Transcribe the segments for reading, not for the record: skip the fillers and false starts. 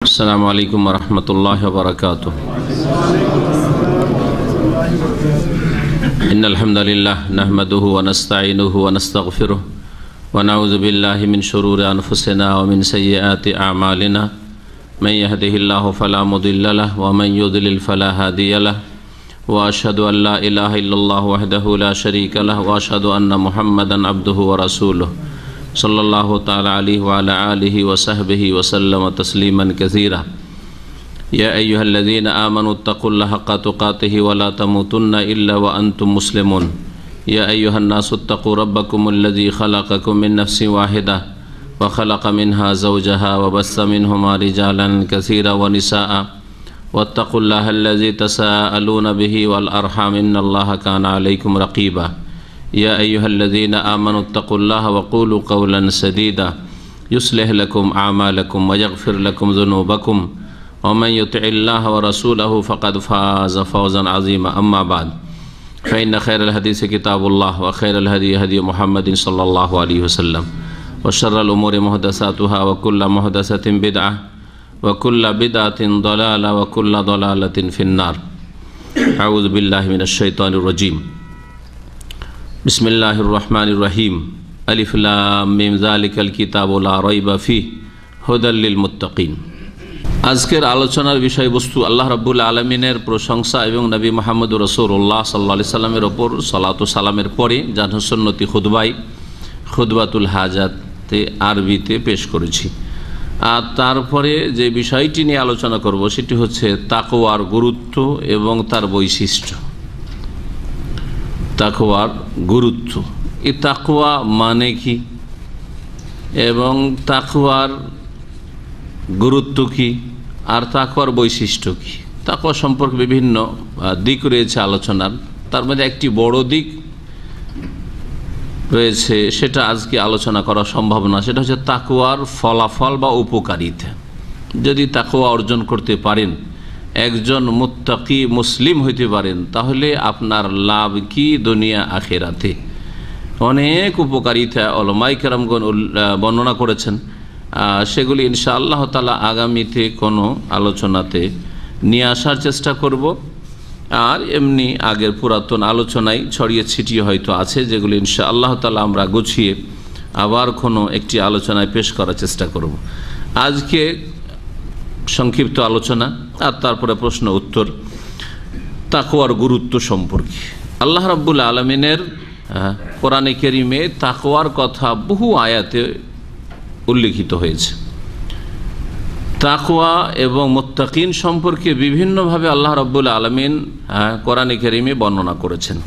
अस्सलामु अलैकुम वरहमतुल्लाहि वबरकातुह। इन्नल हम्दुलिल्लाह नहमदुहु व नस्तईनुहु व नस्तगफिरुह व नऊज़ु बिल्लाहि मिन शुरूरि अनफुसिना व मिन सय्यिआति अअमालिना मन यहदिहिल्लाहु फला मुदिल्ल लहु व मन युद्लिल फला हादिय लहु व अशहदु अन ला इलाहा इल्लल्लाहु वहदहु ला शरीका लहु व अशहदु अन्न मुहम्मदन अब्दुहु व रसूलुहु सल्लल्लाहु तआला अलैहि व अला आलिहि व सहबिहि व सल्लम तस्लीमन कसीरा। या अय्युहल्लज़ीना आमनु इत्तक़ुल्लाहा हक़्क़ तुक़ातिहि व ला तमूतुन्ना इल्ला व अंतुम मुस्लिमून। या अय्युहन्नासु इत्तक़ू रब्बकुमुल्लज़ी ख़लक़कुम मिन नफ़्सिन वाहिदा व ख़लक़ मिन्हा ज़ौजहा व बस्स मिन्हुमा रिजालन कसीरा व निसाअ वत्तक़ुल्लाहल्लज़ी तसाअलूना बिही वल अरहाम इन्नल्लाहा काना अलैकुम रक़ीबा। या अय्युहल्लज़ीना आमनु इत्तक़ुल्लाहा वक़ूलू क़ौलन सदीदा युस्लिह लकुम आमालकुम व यग़फ़िर लकुम ज़ुनूबकुम व मन युतिइल्लाह व रसूलहु फ़क़द फ़ाज़ फ़ौज़न अज़ीमा। अम्मा बाद फ़इन्न ख़ैरल हदीस किताबुल्लाह व ख़ैरल हदी हदी मुहम्मदिन सल्लल्लाहु अलैहि वसल्लम व शर्रल उमूरि मुहदसातुहा व कुल्लु मुहदसतिन बिदअह व कुल्लु बिदअतिन ज़लाला व कुल्लु ज़लालतिन फ़िन्नार। अऊज़ु बिल्लाहि मिनश शैतानिर रजीम। बिस्मिल्लाहिर्रहमानिर्रहीम। अलिफ लाम मीम ज़ालिकल किताबु ला रैब फीह हुदाल लिल मुत्तकीन। आजकेर आलोचनार विषयबस्तु आल्लाह रब्बुल आलमीनेर प्रशंसा एवं नबी मुहम्मदुर रसूलुल्लाह सल्लल्लाहु आलैहि साल्लामेर ओपर सलात व सालामेर परे जाना सुन्नती खुतबाय खुतबातुल हाजाते आरबिते पेश करेছি। আর তারপরে যে বিষয়টি নিয়ে আলোচনা করব সেটি হচ্ছে তাকওয়ার গুরুত্ব এবং তার বৈশিষ্ট্য। তাকওয়ার গুরুত্ব, এই তাকওয়া মানে কি এবং তাকওয়ার গুরুত্ব কি আর তাকওয়ার বৈশিষ্ট্য কি। তাকওয়া সম্পর্কে বিভিন্ন দিক রয়েছে আলোচনার, তার মধ্যে একটি বড় দিক রয়েছে, সেটা আজকে আলোচনা করা সম্ভব না। সেটা হচ্ছে তাকওয়ার ফলাফল বা উপকারিতা। যদি তাকওয়া অর্জন করতে পারেন, একজন মুত্তাকি মুসলিম হইতে পারেন, তাহলে আপনার লাভ কি দুনিয়া আখিরাতে। অনেক উপকারিতা উলামায়ে কেরামগণ বর্ণনা করেছেন, সেগুলি ইনশাআল্লাহ তাআলা আগামীতে কোনো আলোচনাতে নিয়ে আসার চেষ্টা করব। আর এমনি আগের পুরাতন আলোচনায় ছড়িয়ে ছিটিয়ে হয়তো আছে, যেগুলি ইনশাআল্লাহ তাআলা আমরা গুছিয়ে আবার কোনো একটি আলোচনায় পেশ করার চেষ্টা করব। আজকে সংক্ষিপ্ত আলোচনা আর তারপরে প্রশ্ন উত্তর তাকওয়ার গুরুত্ব সম্পর্কে। আল্লাহ রাব্বুল আলামিনের কোরআনে কারীমে তাকওয়ার কথা বহু আয়াতে উল্লেখিত হয়েছে। তাকওয়া এবং মুত্তাকিন সম্পর্কে বিভিন্নভাবে আল্লাহ রাব্বুল আলামিন কোরআনে কারীমে বর্ণনা করেছেন।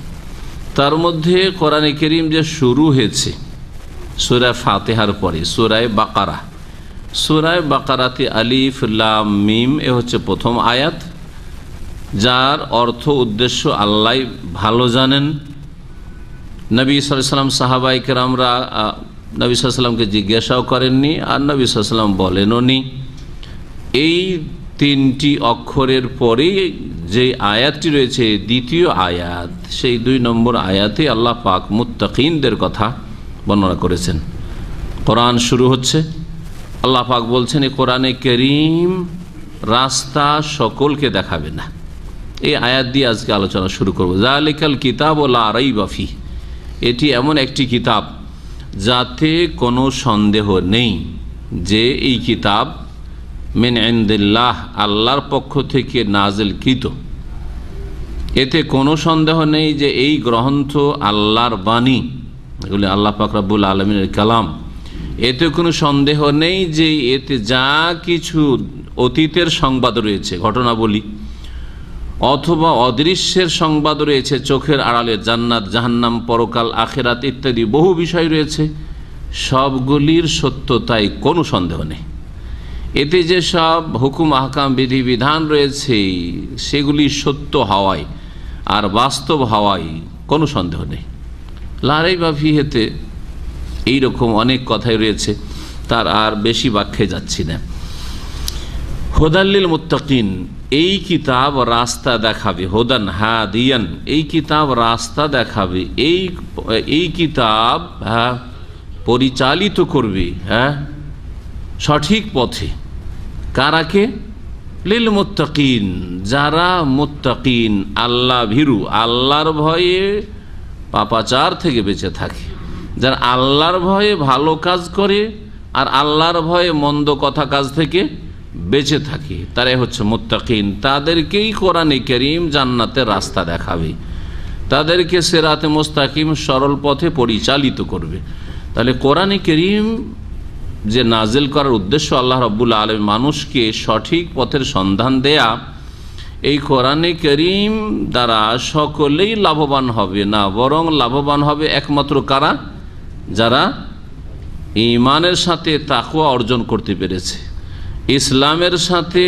তার মধ্যে কোরআনে কারীম যে শুরু হয়েছে সূরা ফাতিহার পরে সূরা বাকারা, সূরা বাকারাতে আলিফ লাম মিম এ হচ্ছে প্রথম আয়াত, যার অর্থ উদ্দেশ্য আল্লাহ ভালো জানেন। নবী সাল্লাল্লাহু আলাইহি ওয়াসাল্লাম সাহাবায়ে কেরামরা নবী সাল্লাল্লাহু আলাইহি ওয়াসাল্লামকে জিজ্ঞাসাও করেননি আর নবী সাল্লাল্লাহু আলাইহি ওয়াসাল্লাম বলেনওনি। এই তিনটি অক্ষরের পরে যে আয়াতটি রয়েছে দ্বিতীয় আয়াত, সেই 2 নম্বর আয়াতে আল্লাহ পাক মুত্তাকিনদের কথা বর্ণনা করেছেন। কোরআন শুরু হচ্ছে, আল্লাহ পাক বলছেন এই কোরআনে কারীম রাস্তা সকলকে দেখাবে না। এই আয়াত দিয়ে আজকে আলোচনা শুরু করব। যালিকাল কিতাবু লা রাইবা ফীহ, এটি এমন একটি কিতাব যাতে কোনো সন্দেহ নেই যে এই কিতাব মিন ইনদিল্লাহ, আল্লাহর পক্ষ থেকে নাজিলকৃত। এতে কোনো সন্দেহ নেই যে এই গ্রন্থ আল্লাহর বাণী, এগুলি আল্লাহ পাক রব্বুল আলামিনের কালাম। এতে কোনো সন্দেহ নেই যে এতে যা কিছু অতীতের সংবাদ রয়েছে, ঘটনাবলী, অথবা অদৃশ্যের সংবাদ রয়েছে, চোখের আড়ালে জান্নাত জাহান্নাম পরকাল আখিরাত ইত্যাদি বহু বিষয় রয়েছে, সবগুলির সত্যতায় কোনো সন্দেহ নেই। এতে যে সব হুকুম আহকাম বিধিবিধান রয়েছে সেগুলি সত্য হওয়ায় আর বাস্তব হওয়ায় কোনো সন্দেহ নেই। লা রাইবা ফীহেতে এইরকম অনেক কথাই রয়েছে, তার আর বেশি ব্যাখ্যায় যাচ্ছি না। হুদাল লিল মুত্তাকিন, এই কিতাব রাস্তা দেখাবে। হুদান হাদিয়ান, এই কিতাব রাস্তা দেখাবে, এই কিতাব পরিচালিত করবে সঠিক পথে। কারাকে? লিল মুত্তাকিন, যারা মুত্তাকিন, আল্লাহ ভীরু, আল্লাহর ভয়ে পাপাচার থেকে বেঁচে থাকে, যারা আল্লাহর ভয়ে ভালো কাজ করে আর আল্লাহর ভয়ে মন্দ কথা কাজ থেকে বেঁচে থাকে, তারাই হচ্ছে মুত্তাকিন। তাদেরকেই কোরআনে কারীম জান্নাতের রাস্তা দেখাবে, তাদেরকে সিরাতে মুস্তাকিম সরল পথে পরিচালিত করবে। তাহলে কোরআনে কারীম যে নাজিল করার উদ্দেশ্য আল্লাহ রাব্বুল আলামিন মানুষকে সঠিক পথের সন্ধান দেয়া, এই কোরআনে কারীম দ্বারা সকলেই লাভবান হবে না, বরং লাভবান হবে একমাত্র কারা? যারা ঈমানের সাথে তাকওয়া অর্জন করতে পেরেছে, ইসলামের সাথে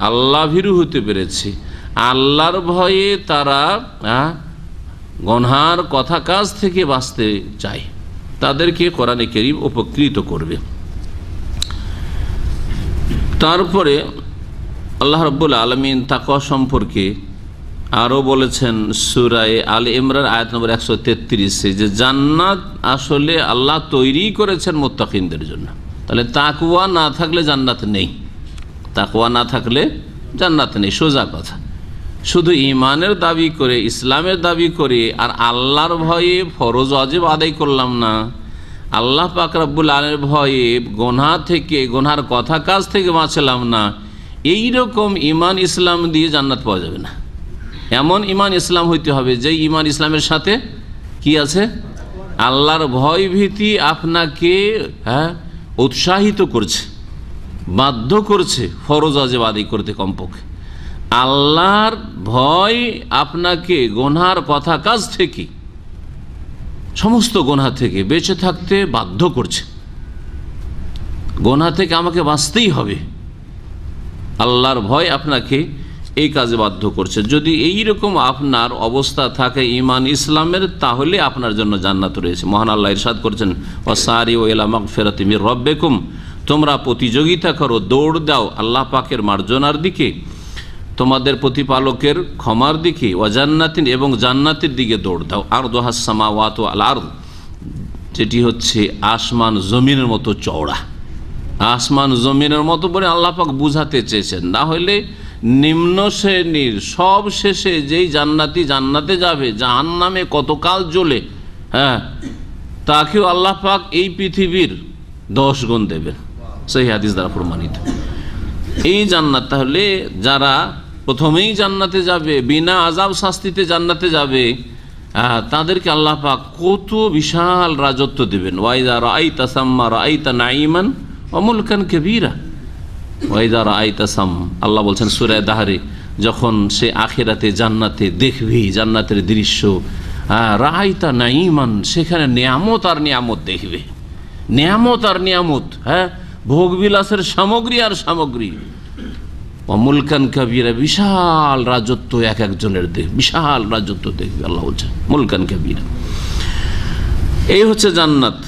আল্লাহ ভীরু হতে পেরেছে, আল্লাহর ভয়ে তারা গুনার কথা কাজ থেকে বাঁচতে চায়, তাদেরকে কোরআনে কারীম উপকৃত করবে। তারপরে আল্লাহ রাব্বুল আলামিন তাকওয়া সম্পর্কে আরও বলেছেন সূরা আলে ইমরান আয়াত নম্বর 133, যে জান্নাত আসলে আল্লাহ তৈরি করেছেন মুত্তাকিনদের জন্য। তাহলে তাকওয়া না থাকলে জান্নাত নেই, তাকওয়া না থাকলে জান্নাত নেই, সোজা কথা। শুধু ঈমানের দাবি করে, ইসলামের দাবি করে আর আল্লাহর ভয়ে ফরজ ওয়াজিব আদায় করলাম না, আল্লাহ পাক রব্বুল আলামিনের ভয়ে গুনাহ থেকে, গুনার কথা কাজ থেকে বাঁচলাম না, এই রকম ঈমান ইসলাম দিয়ে জান্নাত পাওয়া যাবে না। এমন ঈমান ইসলাম হইতে হবে যে ঈমান ইসলামের সাথে কি আছে? আল্লাহর ভয় ভীতি আপনাকে উৎসাহিত করছে, বাধ্য করছে ফরজ ওয়াজিব আদায় করতে। কমপক্ষে আল্লাহর ভয় আপনাকে গুনার কথা কাজ থেকে, সমস্ত গুনাহ থেকে বেঁচে থাকতে বাধ্য করছে। গুনাহ থেকে আমাকে বাঁচতেই হবে, আল্লাহর ভয় আপনাকে এই কাজে বাধ্য করছে। যদি এই রকম আপনার অবস্থা থাকে ঈমান ইসলামের, তাহলে আপনার জন্য জান্নাত রয়েছে। মহান আল্লাহ ইরশাদ করেছেন, ওয়াসারিউ ইলা মাগফিরাতি মির রাব্বিকুম, তোমরা প্রতিযোগিতা করো, দৌড় দাও আল্লাহ পাকের মার্জনার দিকে, তোমাদের প্রতিপালকের ক্ষমার দিকে, ওয়া জান্নাতিন, এবং জান্নাতের দিকে দৌড় দাও। আরদুহাস সামাওয়াতু ওয়াল আরদ, যেটি হচ্ছে আসমান জমিনের মতো চওড়া। আসমান জমিনের মতো বলে আল্লাহ পাক বুঝাতে চেয়েছেন, না হলে নিম্ন শ্রেণীর সব শেষে যেই জান্নাতি জান্নাতে যাবে, জাহান্নামে কতকাল জ্বলে, তাকেও আল্লাহ পাক এই পৃথিবীর 10 গুণ দেবেন, সেই হাদিস দ্বারা প্রমাণিত। এই জান্নাত, তাহলে যারা প্রথমেই জান্নাতে যাবে, বিনা আযাব শাস্তিতে জান্নাতে যাবে, তাদেরকে আল্লাহ পাক কত বিশাল রাজত্ব দেবেন। ওয়াইদা রাআইতা সাম্মা রাআইতা নাঈমান ওয়া মুলকান কাবীরা, ওয়াইদা রাআইতা সাম, আল্লাহ বলছেন সূরা দাহরে, যখন সে আখিরাতে জান্নাতে দেখবি জান্নাতের দৃশ্য, রাআইতা নাঈমান, সেখানে নিয়ামত আর নিয়ামত দেখবে, নিয়ামত আর নিয়ামত, ভোগবিলাসের সামগ্রী আর সামগ্রী। মুলকান কাবীরা, বিশাল রাজত্ব এক একজনের দেখ, বিশাল রাজত্ব দেখবে আল্লাহ বলছেন, মুলকান কাবীরা। এই হচ্ছে জান্নাত।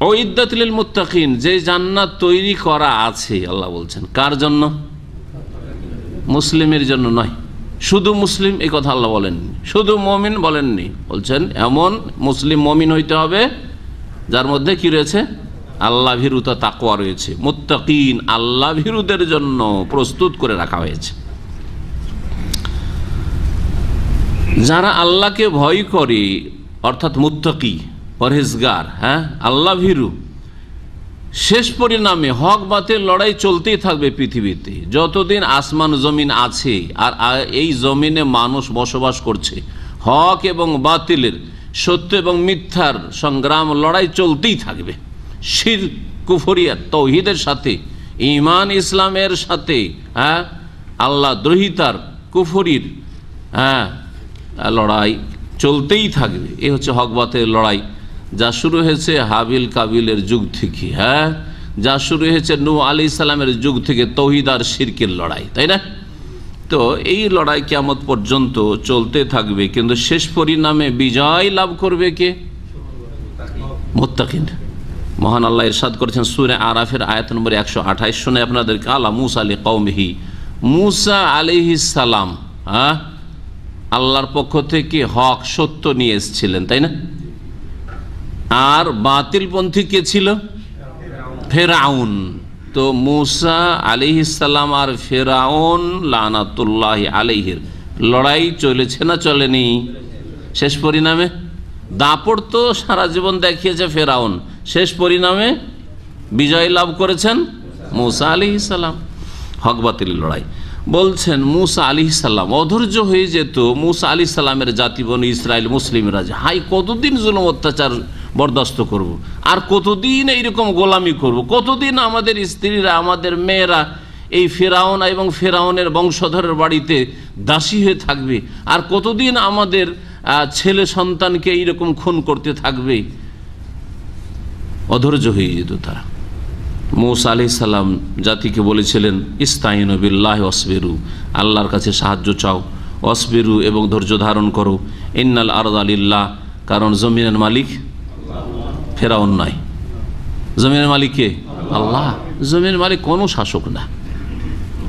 উইদ্দাত লিল মুত্তাকিন, যে জান্নাত তৈরি করা আছে আল্লাহ বলছেন কার জন্য? মুসলিমের জন্য নয়। শুধু মুসলিম এই কথা আল্লাহ বলেননি, শুধু মুমিন বলেননি, বলছেন এমন মুসলিম মুমিন হইতে হবে যার মধ্যে কি রয়েছে? আল্লাহ ভীরুতা, তাকওয়া রয়েছে। মুত্তাকিন, আল্লাহ ভীরুদের জন্য প্রস্তুত করে রাখা হয়েছে। যারা আল্লাহকে ভয় করে, অর্থাৎ মুত্তাকি, পরহেজগার, আল্লাহ ভীরু, শেষ পরিণামে হক বাতিল লড়াই চলতেই থাকবে পৃথিবীতে যতদিন আসমান জমিন আছে। আর এই জমিনে মানুষ বসবাস করছে, হক এবং বাতিলের, সত্য এবং মিথ্যার সংগ্রাম, লড়াই চলতেই থাকবে। শিরক, কুফরিয়াত, তাওহীদের সাথে, ঈমান ইসলামের সাথে, আল্লাহ দ্রোহিতার, কুফরির লড়াই চলতেই থাকবে। এ হচ্ছে হক বাতিলের লড়াই, যা শুরু হয়েছে হাবিল কাবিলের যুগ থেকে, যা শুরু হয়েছে নূহ আলাইহিস সালামের যুগ থেকে, তাওহীদ আর শিরকের লড়াই, তাই না? তো এই লড়াই কিয়ামত পর্যন্ত চলতে থাকবে, কিন্তু শেষ পরিণামে বিজয় লাভ করবে কে? মুত্তাকিন। মহান আল্লাহ ইরশাদ করেছেন সূরা আরাফের আয়াত নম্বর 128, শুনে আপনাদেরকে, আলা মুসা লিকওমিহি, মুসা আলাইহিস সালাম আল্লাহর পক্ষ থেকে হক সত্য নিয়ে এসেছিলেন, তাই না? আর বাতিলপন্থী কে ছিল? ফেরাউন। তো মুসা আলাইহিস সালাম আর ফেরাউন লানাতুল্লাহি আলাইহির লড়াই চলেছে না চলেনি? শেষ পরিণামে দাপড় তো সারা জীবন দেখিয়েছে ফেরাউন, শেষ পরিণামে বিজয় লাভ করেছেন মুসা আলাইহিস সালাম। হক বাতিল লড়াই। বলছেন মুসা আলাইহিস সালাম অধৈর্য হয়ে যেত। মুসা আলাইহিস সালামের জাতি বনি ইসরায়েল মুসলিমরা যে হাই কতদিন জুলুম অত্যাচার বরদাস্ত করব, আর কতদিন এইরকম গোলামি করব, কতদিন আমাদের স্ত্রীরা আমাদের মেয়েরা এই ফেরাউন এবং ফেরাউনের বংশধরের বাড়িতে দাসী হয়ে থাকবে, আর কতদিন আমাদের ছেলে সন্তানকে এইরকম খুন করতে থাকবে। অধৈর্য হয়ে যেত তারা। মুসা আলাইহিস সালাম জাতিকে বলেছিলেন ইস্তাইনু বিল্লাহি ওয়াসবিরু, আল্লাহর কাছে সাহায্য চাও, ওয়াসবিরু এবং ধৈর্য ধারণ করো, ইন্নাল আরদা লিল্লাহ, কারণ জমিনের মালিক ফেরাউন নয়, জমিনের মালিক কে? আল্লাহ। জমিনের মালিক কোনো শাসক না।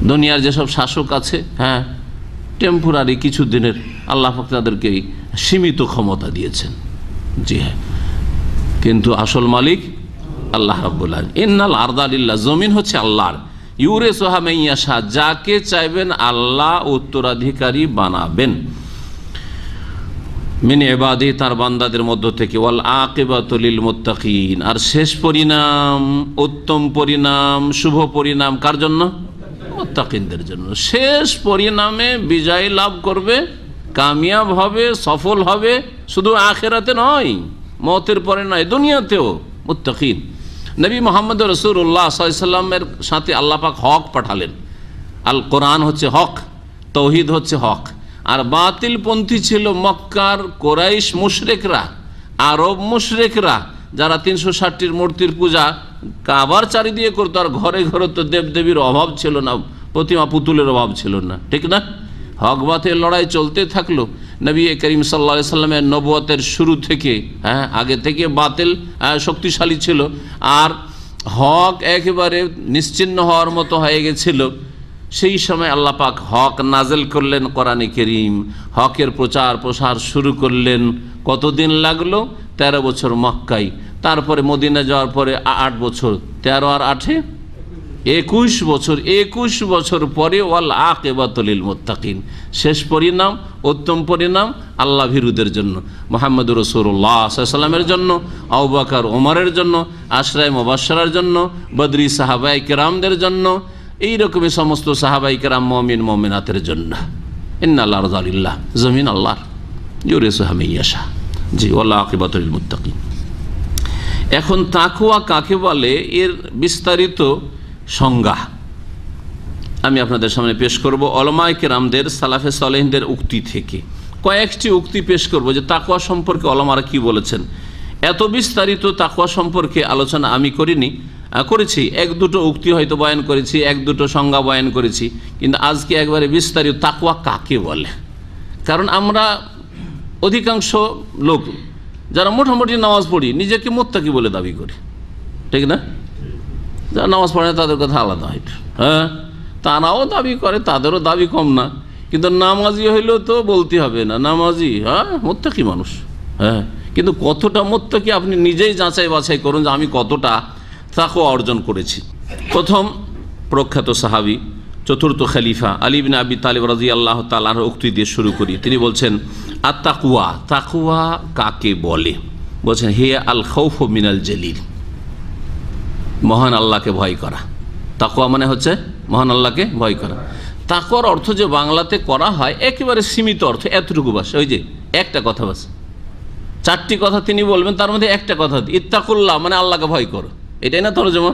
দুনিয়ার যেসব শাসক আছে, হ্যাঁ টেম্পোরারি কিছু দিনের, আল্লাহ পাক তাদেরকে সীমিত ক্ষমতা দিয়েছেন, জি হ্যাঁ, কিন্তু আসল মালিক আল্লাহ রাব্বুল আলামিন। ইন্নাল আরদা লিল্লাহ, জমিন হচ্ছে আল্লাহর, ইউরিসুহা মান ইয়াশা, যাকে চাইবেন আল্লাহ উত্তরাধিকারী বানাবেন, মিন ইবাদি, তার বান্দাদের মধ্য থেকে, ওয়াল আকিবাতু লিল মুত্তাকিন, আর শেষ পরিণাম, উত্তম পরিণাম, শুভ পরিণাম কার জন্য? মুত্তাকিনদের জন্য। শেষ পরিণামে বিজয় লাভ করবে, কামিয়াব হবে, সফল হবে, শুধু আখিরাতে নয়, মওতের পরে নয়, দুনিয়াতেও মুত্তাকিন। নবী মুহাম্মদ রাসূলুল্লাহ সাল্লাল্লাহু আলাইহি ওয়াসাল্লামের সাথে আল্লাহ পাক হক পাঠালেন। আল কোরআন হচ্ছে হক, তৌহিদ হচ্ছে হক। আর বাতিলপন্থী ছিল মক্কার কোরাইশ মুশরিকরা, আরব মুশরিকরা, যারা 360টির মূর্তির পূজা কাবার চারিদিকে করতো, আর ঘরে ঘরে তো দেবদেবীর অভাব ছিল না, প্রতিমা পুতুলের অভাব ছিল না, ঠিক না? হক বাতিল লড়াই চলতে থাকলো। নবী করিম সাল্লাল্লাহু আলাইহি সাল্লামের নবুয়তের শুরু থেকে, হ্যাঁ আগে থেকে বাতিল শক্তিশালী ছিল, আর হক একেবারে নিশ্চিহ্ন হওয়ার মতো হয়ে গেছিল। সেই সময় আল্লাহ পাক হক নাজেল করলেন কোরআনে কারীম, হকের প্রচার প্রসার শুরু করলেন। কতদিন লাগলো? 13 বছর মক্কায়, তারপরে মদিনা যাওয়ার পরে 8 বছর, 13 আর 8 21 বছর। 21 বছর পরে ওয়াল আকিবাতু লিল মুত্তাকিন, শেষ পরিণাম, উত্তম পরিণাম আল্লাহ ভীরুদের জন্য, মুহাম্মদুর রাসূলুল্লাহ সাল্লাল্লাহু আলাইহি ওয়াসাল্লামের জন্য, আবু বকর ওমরের জন্য, আশরায়ে মুবাশশারার জন্য, বদরি সাহাবায়ে কেরামদের জন্য, এইরকমই সমস্ত সাহাবায়ে কেরাম মুমিন মুমিনাতের জন্য। ইন্নাল আরদা লিল্লাহ, জমিন আল্লাহর, ইউরিসুহা মান ইয়াশা, জি, ওয়াল আকিবাতু লিল মুত্তাকিন। এখন তাকওয়া কাকে বলে এর বিস্তারিত সংজ্ঞা আমি আপনাদের সামনে পেশ করব উলামায়ে কেরামদের, সালাফে সালেহিনদের উক্তি থেকে। কয়েকটি উক্তি পেশ করব যে তাকওয়া সম্পর্কে উলামারা কি বলেছেন। এত বিস্তারিত তাকওয়া সম্পর্কে আলোচনা আমি করেছি, এক দুটো উক্তি হয়তো বয়ান করেছি, এক দুটো সংজ্ঞা বয়ান করেছি, কিন্তু আজকে একবারে বিস্তারিত তাকওয়া কাকে বলে। কারণ আমরা অধিকাংশ লোক যারা মোটামুটি নামাজ পড়ি নিজেকে মুত্তাকি বলে দাবি করি, ঠিক না? যারা নামাজ পড়ে না তাদের কথা আলাদা হয়, হ্যাঁ তারাও দাবি করে, তাদেরও দাবি কম না, কিন্তু নামাজি হইলেও তো বলতে হবে না নামাজি, হ্যাঁ মুত্তাকি মানুষ, হ্যাঁ, কিন্তু কতটা মুত্তাকি আপনি নিজেই যাচাই বাছাই করুন যে আমি কতটা তাকওয়া অর্জন করেছি। প্রথম প্রখ্যাত সাহাবী, চতুর্থ খলিফা আলী ইবনে আবি তালিব রাদিয়াল্লাহু তাআলার উক্তি দিয়ে শুরু করি। তিনি বলছেন আত-তাকওয়া, তাকওয়া কাকে বলে? বলছেন হিয়া আল খাউফু মিনাল জালিল, মহান আল্লাহকে ভয় করা। তাকওয়া মানে হচ্ছে মহান আল্লাহকে ভয় করা। তাকওয়ার অর্থ যে বাংলাতে করা হয় একেবারে সীমিত অর্থ, এতটুকু বাস, ওই যে একটা কথা বাস, 4টি কথা তিনি বলবেন, তার মধ্যে একটা কথা ইত্তাকুল্লাহ মানে আল্লাহকে ভয় করো, এটাই না তরজমা।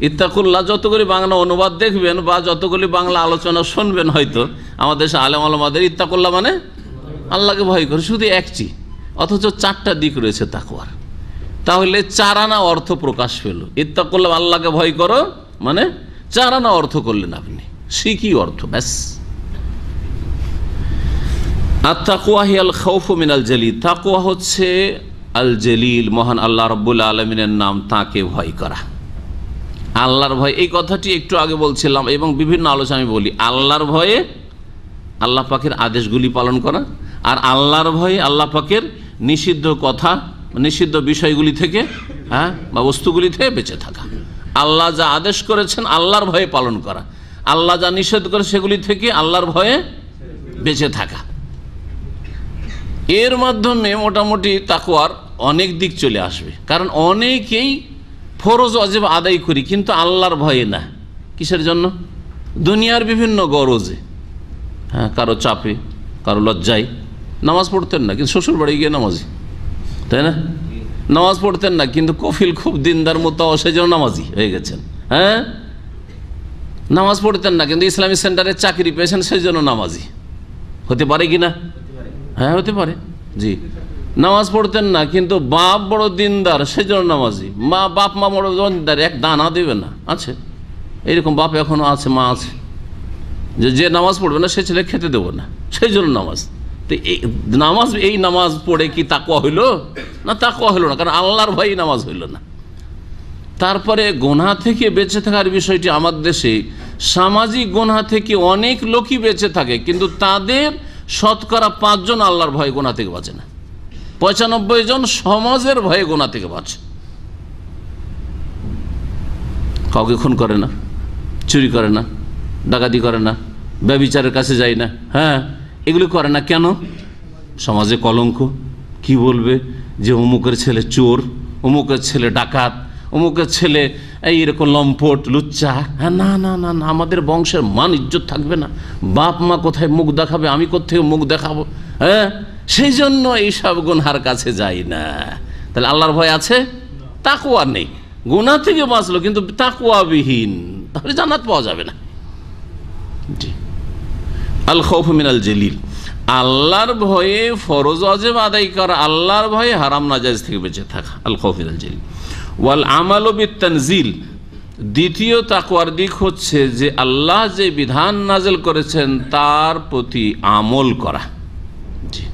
ইত্তাকুল্লাহ যতগুলি বাংলা অনুবাদ দেখবেন বা যতগুলি বাংলা আলোচনা শুনবেন হয়তো আমাদের দেশে আলেম ওলামাদের, ইত্তাকুল্লাহ মানে আল্লাহকে ভয় করো, শুধু একটি, অথচ 4টা দিক রয়েছে তাকওয়ার। তাহলে 4 আনা অর্থ প্রকাশ পেল। ইত্তাকুল্লাহ আল্লাহকে ভয় করো মানে 4 আনা অর্থ করলেন আপনি, শিখি অর্থ, ব্যাস। আত-তাকওয়া হিয়াল খাউফু মিনাল জালিল, তাকওয়া হচ্ছে আল জলিল, মহান আল্লাহ রাব্বুল আলামিনের নাম, তাকে ভয় করা। আল্লাহর ভয়, এই কথাটি একটু আগে বলছিলাম এবং বিভিন্ন আলোচনা আমি বলি, আল্লাহর ভয়ে আল্লাহ পাকের আদেশগুলি পালন করা, আর আল্লাহর ভয়ে আল্লাহ পাকের নিষিদ্ধ কথা, নিষিদ্ধ বিষয়গুলি থেকে, হ্যাঁ, বা বস্তুগুলি থেকে বেঁচে থাকা। আল্লাহ যা আদেশ করেছেন আল্লাহর ভয়ে পালন করা, আল্লাহ যা নিষেধ করে সেগুলি থেকে আল্লাহর ভয়ে বেঁচে থাকা। এর মাধ্যমে মোটামুটি তাকওয়ার অনেক দিক চলে আসবে। কারণ অনেকেই ফরজ ওয়াজিব আদায় করি কিন্তু আল্লাহর ভয়ে না। কিসের জন্য? দুনিয়ার বিভিন্ন গরজে, হ্যাঁ, কারো চাপে, কারো লজ্জায়। নামাজ পড়তেন না কিন্তু শ্বশুর বাড়ি গিয়ে নামাজি, তাই না? নামাজ পড়তেন না কিন্তু কফিল খুব দিনদার মতো সেই জন্য নামাজি হয়ে গেছেন। হ্যাঁ, নামাজ পড়তেন না কিন্তু ইসলামিক সেন্টারে চাকরি পেয়েছেন সেই জন্য নামাজি হতে পারে কি না? হ্যাঁ, হতে পারে। জি, নামাজ পড়তেন না কিন্তু বাপ বড় দিনদার সেই জন্য নামাজি, বাপ মা বড় দিনদার, এক দানা দেবে না, আছে এইরকম বাপ এখনো আছে, মা আছে, যে নামাজ পড়বে না সে ছেলে খেতে দেবো না, সেই জন্য নামাজ। তো এই নামাজ পড়ে কি তাকওয়া হইল না? তাকওয়া হইল না, কারণ আল্লাহর ভয় নামাজ হইল না। তারপরে গুনাহ থেকে বেঁচে থাকার বিষয়টি, আমার দেশে সামাজিক গুনাহ থেকে অনেক লোকই বেঁচে থাকে কিন্তু তাদের শতকরা 5 জন আল্লাহর ভয়ে গুনাহ থেকে বাঁচে না, 95 জন সমাজের ভয়ে গুনাহ থেকে বাঁচে। কাউকে খুন করে না, চুরি করে না, ডাকাতি করে না, ব্যভিচারের কাছে যায় না, হ্যাঁ, এগুলি করে না। কেন? সমাজে কলঙ্ক, কি বলবে যে অমুকের ছেলে চোর, অমুকের ছেলে ডাকাত, অমুকের ছেলে এইরকম লম্পট লুচ্চা। হ্যাঁ, না না না না, আমাদের বংশের মান ইজ্জত থাকবে না, বাপ মা কোথায় মুখ দেখাবে, আমি কোথায় মুখ দেখাবো? হ্যাঁ, সেই জন্য এইসব গুনহার কাছে যাই না। তাহলে আল্লাহর ভয় আছে? তাকওয়া নেই, গুনাহ থেকে বাঁচলো কিন্তু তাকওয়াবিহীন, তাহলে জান্নাত পাওয়া যাবে না। জি, আল খৌফ মিনাল জলিল, আল্লাহর ভয়ে ফরজ ওয়াজিব আদায় করা, আল্লাহর ভয়ে হারাম নাজায়েজ থেকে বেঁচে থাকা, আল খৌফ মিনাল জলিল। ওয়াল আমালু বিত্তানজিল, দ্বিতীয় তাকওয়ার দিক হচ্ছে যে আল্লাহ যে বিধান নাযিল করেছেন তার প্রতি আমল করা। জি,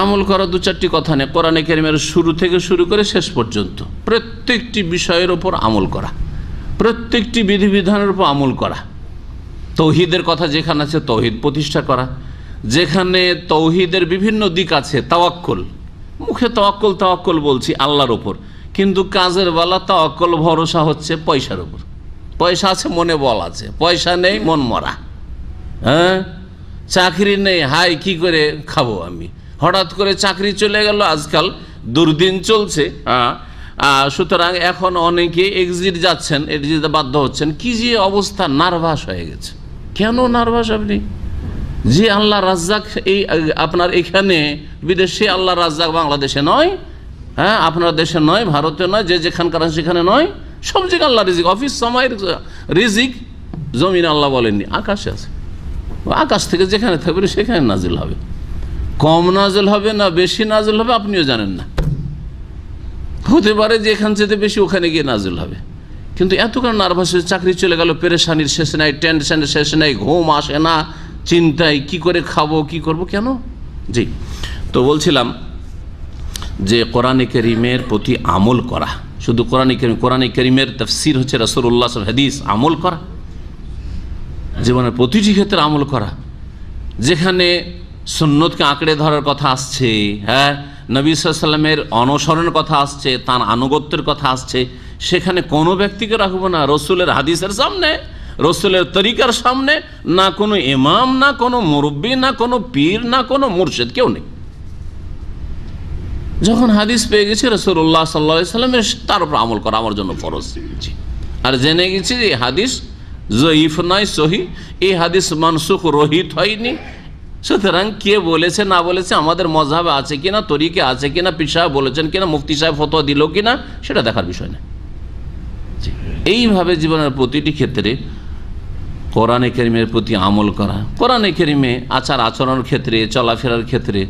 আমল করা 2-4টি কথা নেই, কোরআনে কারীমের শুরু থেকে শুরু করে শেষ পর্যন্ত প্রত্যেকটি বিষয়ের উপর আমল করা, প্রত্যেকটি বিধিবিধানের উপর আমল করা। তৌহিদের কথা যেখানে আছে তৌহিদ প্রতিষ্ঠা করা, যেখানে তৌহিদের বিভিন্ন দিক আছে, তাওয়াক্কুল, মুখে তাওয়াক্কুল তাওয়াক্কুল বলছি আল্লাহর উপর, কিন্তু কাজের বেলা তাওয়াক্কুল ভরসা হচ্ছে পয়সার উপর। পয়সা আছে মনে বল আছে, পয়সা নেই মন মরা। হ্যাঁ, চাকরি নেই, হাই কি করে খাবো আমি, হঠাৎ করে চাকরি চলে গেল, আজকাল দুর্দিন চলছে। সুতরাং এখন অনেকে এক্সিট যাচ্ছেন, এক্সিটে বাধ্য হচ্ছেন, কি যে অবস্থা, নার্ভাস হয়ে গেছে। কেন নার্ভাস আপনি? যে আল্লাহ রাজ্জাক এই আপনার এখানে বিদেশে, আল্লাহ রাজ্জাক বাংলাদেশে নয়, হ্যাঁ, আপনার দেশে নয়, ভারতে নয়, যে যেখানকার সেখানে নয়, সব জায়গায় আল্লাহ রিজিক, অফিস সময়ের রিজিক জমিন আল্লাহ বলেননি, আকাশে আছে। আকাশ থেকে যেখানে থাকবে সেখানে নাজিল হবে, কম নাজিল হবে না বেশি নাজিল হবে আপনিও জানেন না, হতে পারে যে এখান থেকে বেশি ওখানে গিয়ে নাজিল হবে। কিন্তু এত কারণ নার্ভাস হয়ে চাকরি চলে গেল, পেরেশানির শেষ নাই, টেনশনের শেষ নাই, ঘুম আসে না, চিন্তায় কি করে খাবো কি করব, কেন? জি, তো বলছিলাম যে কোরআনে কারীমের প্রতি আমল করা, শুধু কোরআনে কারীমের তাফসীর হচ্ছে রাসূলুল্লাহ সাল্লাল্লাহু আলাইহি ওয়াসাল্লাম হাদিস, আমল করা, জীবনের প্রতিটি ক্ষেত্রে আমল করা। যেখানে সুন্নতকে আঁকড়ে ধরার কথা আসছে, হ্যাঁ, নবী সাল্লাল্লাহু আলাইহি ওয়াসাল্লামের অনুসরণের কথা আসছে, তার আনুগত্যের কথা আসছে, সেখানে কোনো ব্যক্তিকে রাখবো না রসুলের হাদিসের সামনে, রসুলের তরিকার সামনে, না কোনো ইমাম, না কোনো মুরব্বী, না কোনো পীর, না কোনো মুর্শিদ, কেউ নেই। যখন হাদিস পেয়ে গেছি রাসূলুল্লাহ সাল্লাল্লাহু আলাইহি ওয়াসাল্লামের, তার উপর আমল করা আমার জন্য ফরজ। আর জেনে গেছি যে হাদিস জয়ীফ নয়, সহি, এই হাদিস মানসুখ রহিত হয়নি। সুতরাং কে বলেছে না বলেছে, আমাদের মযহাবে আছে কিনা, তরিকে আছে কিনা, পীর সাহেব বলেছেন কিনা, মুফতি সাহেব ফতোয়া দিল কিনা, সেটা দেখার বিষয় না। এইভাবে জীবনের প্রতিটি ক্ষেত্রে কোরআনে কারীমের প্রতি আমল করা। কোরআনে কারীমে আচার আচরণের ক্ষেত্রে, চলাফেরার ক্ষেত্রে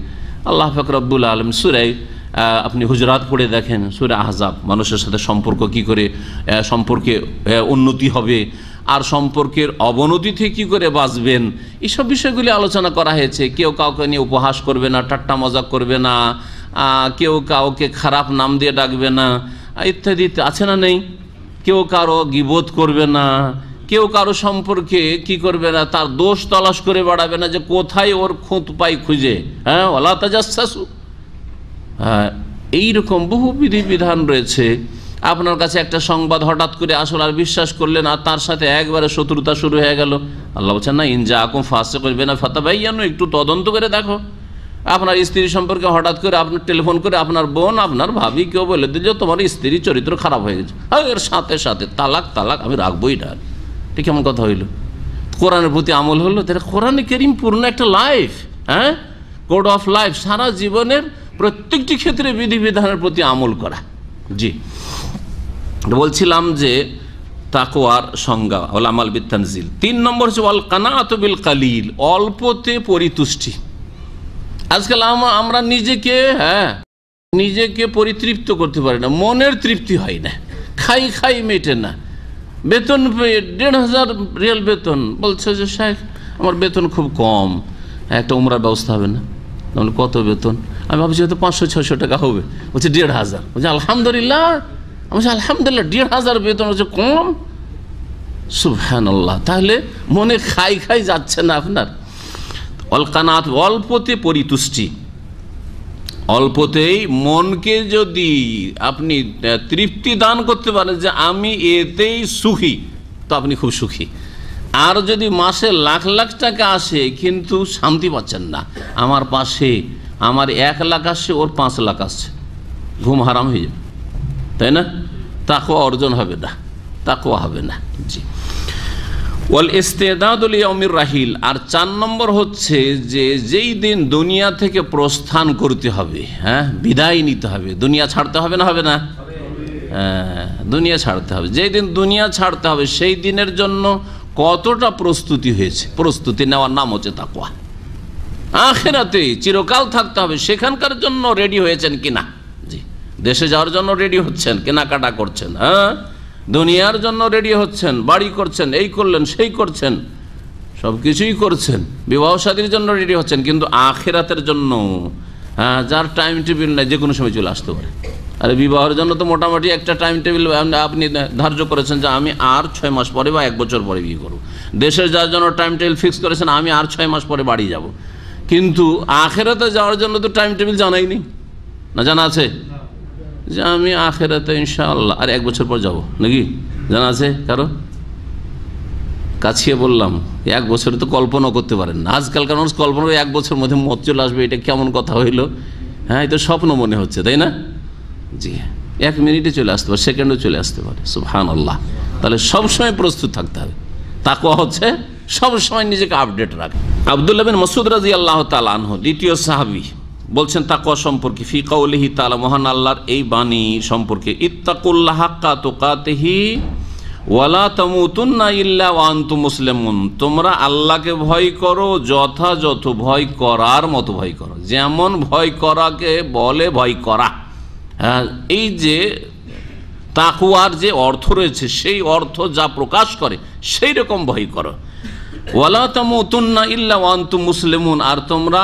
আল্লাহ পাক রব্বুল আলামিন সূরা আপনি হুজরাত পড়ে দেখেন, সূরা আহজাব, মানুষের সাথে সম্পর্ক কি করে, সম্পর্কে উন্নতি হবে আর সম্পর্কের অবনতি থেকে কী করে বাঁচবেন, এইসব বিষয়গুলি আলোচনা করা হয়েছে। কেউ কাউকে নিয়ে উপহাস করবে না, ঠাট্টা মজাক করবে না, কেউ কাউকে খারাপ নাম দিয়ে ডাকবে না, ইত্যাদি আছে না নেই? কেউ কারো গীবত করবে না, কেউ কারো সম্পর্কে কি করবে না, তার দোষ তলাশ করে বেড়াবে না যে কোথায় ওর খুঁত পাই খুঁজে, হ্যাঁ, ওয়ালা তাজাসসু। এইরকম বহু বিধিবিধান রয়েছে। আপনার কাছে একটা সংবাদ হঠাৎ করে আসল, আর বিশ্বাস করলেন, আর তার সাথে একবারে শত্রুতা শুরু হয়ে গেল। আল্লাহ বলছেন না, ইনজা আকুম ফাসে করবে না ফাতাবাইয়ানু, একটু তদন্ত করে দেখো। আপনার স্ত্রী সম্পর্কে হঠাৎ করে আপনার টেলিফোন করে আপনার বোন, আপনার ভাবি কেউ বলে দিল যে তোমার স্ত্রীর চরিত্র খারাপ হয়ে গেছে, এর সাথে সাথে তালাক তালাক, আমি রাখবোই না। ঠিক কেমন কথা হইল? কোরআনের প্রতি আমল হলো। তাহলে কোরআনে কারীম পূর্ণ একটা লাইফ, হ্যাঁ, কোড অফ লাইফ, সারা জীবনের প্রত্যেকটি ক্ষেত্রে বিধিবিধানের প্রতি আমল করা। জি, বলছিলাম যে তাকওয়ার সংজ্ঞা ওয়াল আমাল বিতানজিল। 3 নম্বর হচ্ছে ওয়াল কানাআতু বিল কালিল, অল্পতে পরিতুষ্টি। আজকাল আমরা নিজেকে পরিতৃপ্ত করতে পারি না, মনের তৃপ্তি হয় না, খাই মেটে না। বেতন পেয়ে 1,500 রিয়াল বেতন, বলছে যে শেখ আমার বেতন খুব কম, একটা উমরার ব্যবস্থা হবে না? কত বেতন? আমি ভাবছি হয়তো 500-600 টাকা হবে। বলছে 1,500। বলছে আলহামদুলিল্লাহ। আমি বলছি আলহামদুলিল্লাহ, 1,500 বেতন হচ্ছে কম? সুবহানাল্লাহ। তাহলে মনে খাই যাচ্ছে না আপনার? অলকানাত, অল্পতে পরিতুষ্টি। অল্পতেই মনকে যদি আপনি তৃপ্তি দান করতে পারেন যে আমি এতেই সুখী, তো আপনি খুব সুখী। আর যদি মাসে লাখ লাখ টাকা আসে কিন্তু শান্তি পাচ্ছেন না, আমার পাশে আমার 1 লাখ আসছে, ওর 5 লাখ আসছে, ঘুম হারাম হয়ে যাবে, তাই না? তাকওয়া অর্জন হবে না, তাকওয়া হবে না। জি, ওয়াল ইস্তিদাদু লিয়াউমির রাহিল। আর 4 নম্বর হচ্ছে যে যেই দিন দুনিয়া থেকে প্রস্থান করতে হবে, হ্যাঁ, বিদায় নিতে হবে, দুনিয়া ছাড়তে হবে না? হবে না? হ্যাঁ, দুনিয়া ছাড়তে হবে। যেই দিন দুনিয়া ছাড়তে হবে সেই দিনের জন্য কতটা প্রস্তুতি হয়েছে, প্রস্তুতি নেওয়ার নাম হচ্ছে তাকওয়া। আখিরাতে চিরকাল থাকতে হবে, সেখানকার জন্য রেডি হয়েছেন কিনা? জি, দেশে যাওয়ার জন্য রেডি হচ্ছেন, কেনাকাটা করছেন, হ্যাঁ, দুনিয়ার জন্য রেডি হচ্ছেন, বাড়ি করছেন, এই করলেন সেই করছেন, সব কিছুই করছেন, বিবাহ শাদীর জন্য রেডি হচ্ছেন, কিন্তু আখিরাতের জন্য, হ্যাঁ, যার টাইম টেবিল নাই, যে কোনো সময় চলে আসতে পারে। আর বিবাহের জন্য তো মোটামুটি একটা টাইম টেবিল আপনি ধার্য করেছেন যে আমি আর 6 মাস পরে বা 1 বছর পরে বিয়ে করব। দেশের যাওয়ার জন্য টাইম টেবিল ফিক্স করেছেন আমি আর 6 মাস পরে বাড়ি যাব। কিন্তু আখিরাতে যাওয়ার জন্য তো টাইম টেবিল জানাই নি, না জানা আছে যে আমি আখিরাতে ইনশাআল্লাহ আর 1 বছর পর যাব, নাকি জানা আছে কারো? কাছিয়ে বললাম, 1 বছরে তো কল্পনা করতে পারেন না। আজকালকার মানুষ কল্পনা করে 1 বছর মধ্যে মত চলে আসবে, এটা কেমন কথা হইল? হ্যাঁ, এটা স্বপ্ন মনে হচ্ছে, তাই না? জি, 1 মিনিটে চলে আসতে পারে, সেকেন্ডে চলে আসতে পারে। সুবহানাল্লাহ। তাহলে সবসময় প্রস্তুত থাকতে হবে। তাকওয়া হচ্ছে সবসময় নিজেকে আপডেট রাখা। আব্দুল্লাহ বিন মাসউদ রাদিয়াল্লাহু তাআলা আনহু, দ্বিতীয় সাহাবী, বলছেন তাকওয়া সম্পর্কে, ফি কাউলিহি তাআলা, মহান আল্লাহর এই বাণী সম্পর্কে, ইত্তাকুল্লাহ হাক্কা তুকাতিহি ওয়ালা তামুতুন্না ইল্লা ওয়া আনতুম মুসলিমুন, তোমরা আল্লাহকে ভয় করো যথাযথ ভয় করার মতো ভয় করো, যেমন ভয় করাকে বলে ভয় করা। হ্যাঁ, এই যে তাকওয়ার যে অর্থ রয়েছে সেই অর্থ যা প্রকাশ করে সেই রকম ভয় করো। ওয়ালা তামুতুন্না ইল্লা ওয়া আনতুম মুসলিমুন, আর তোমরা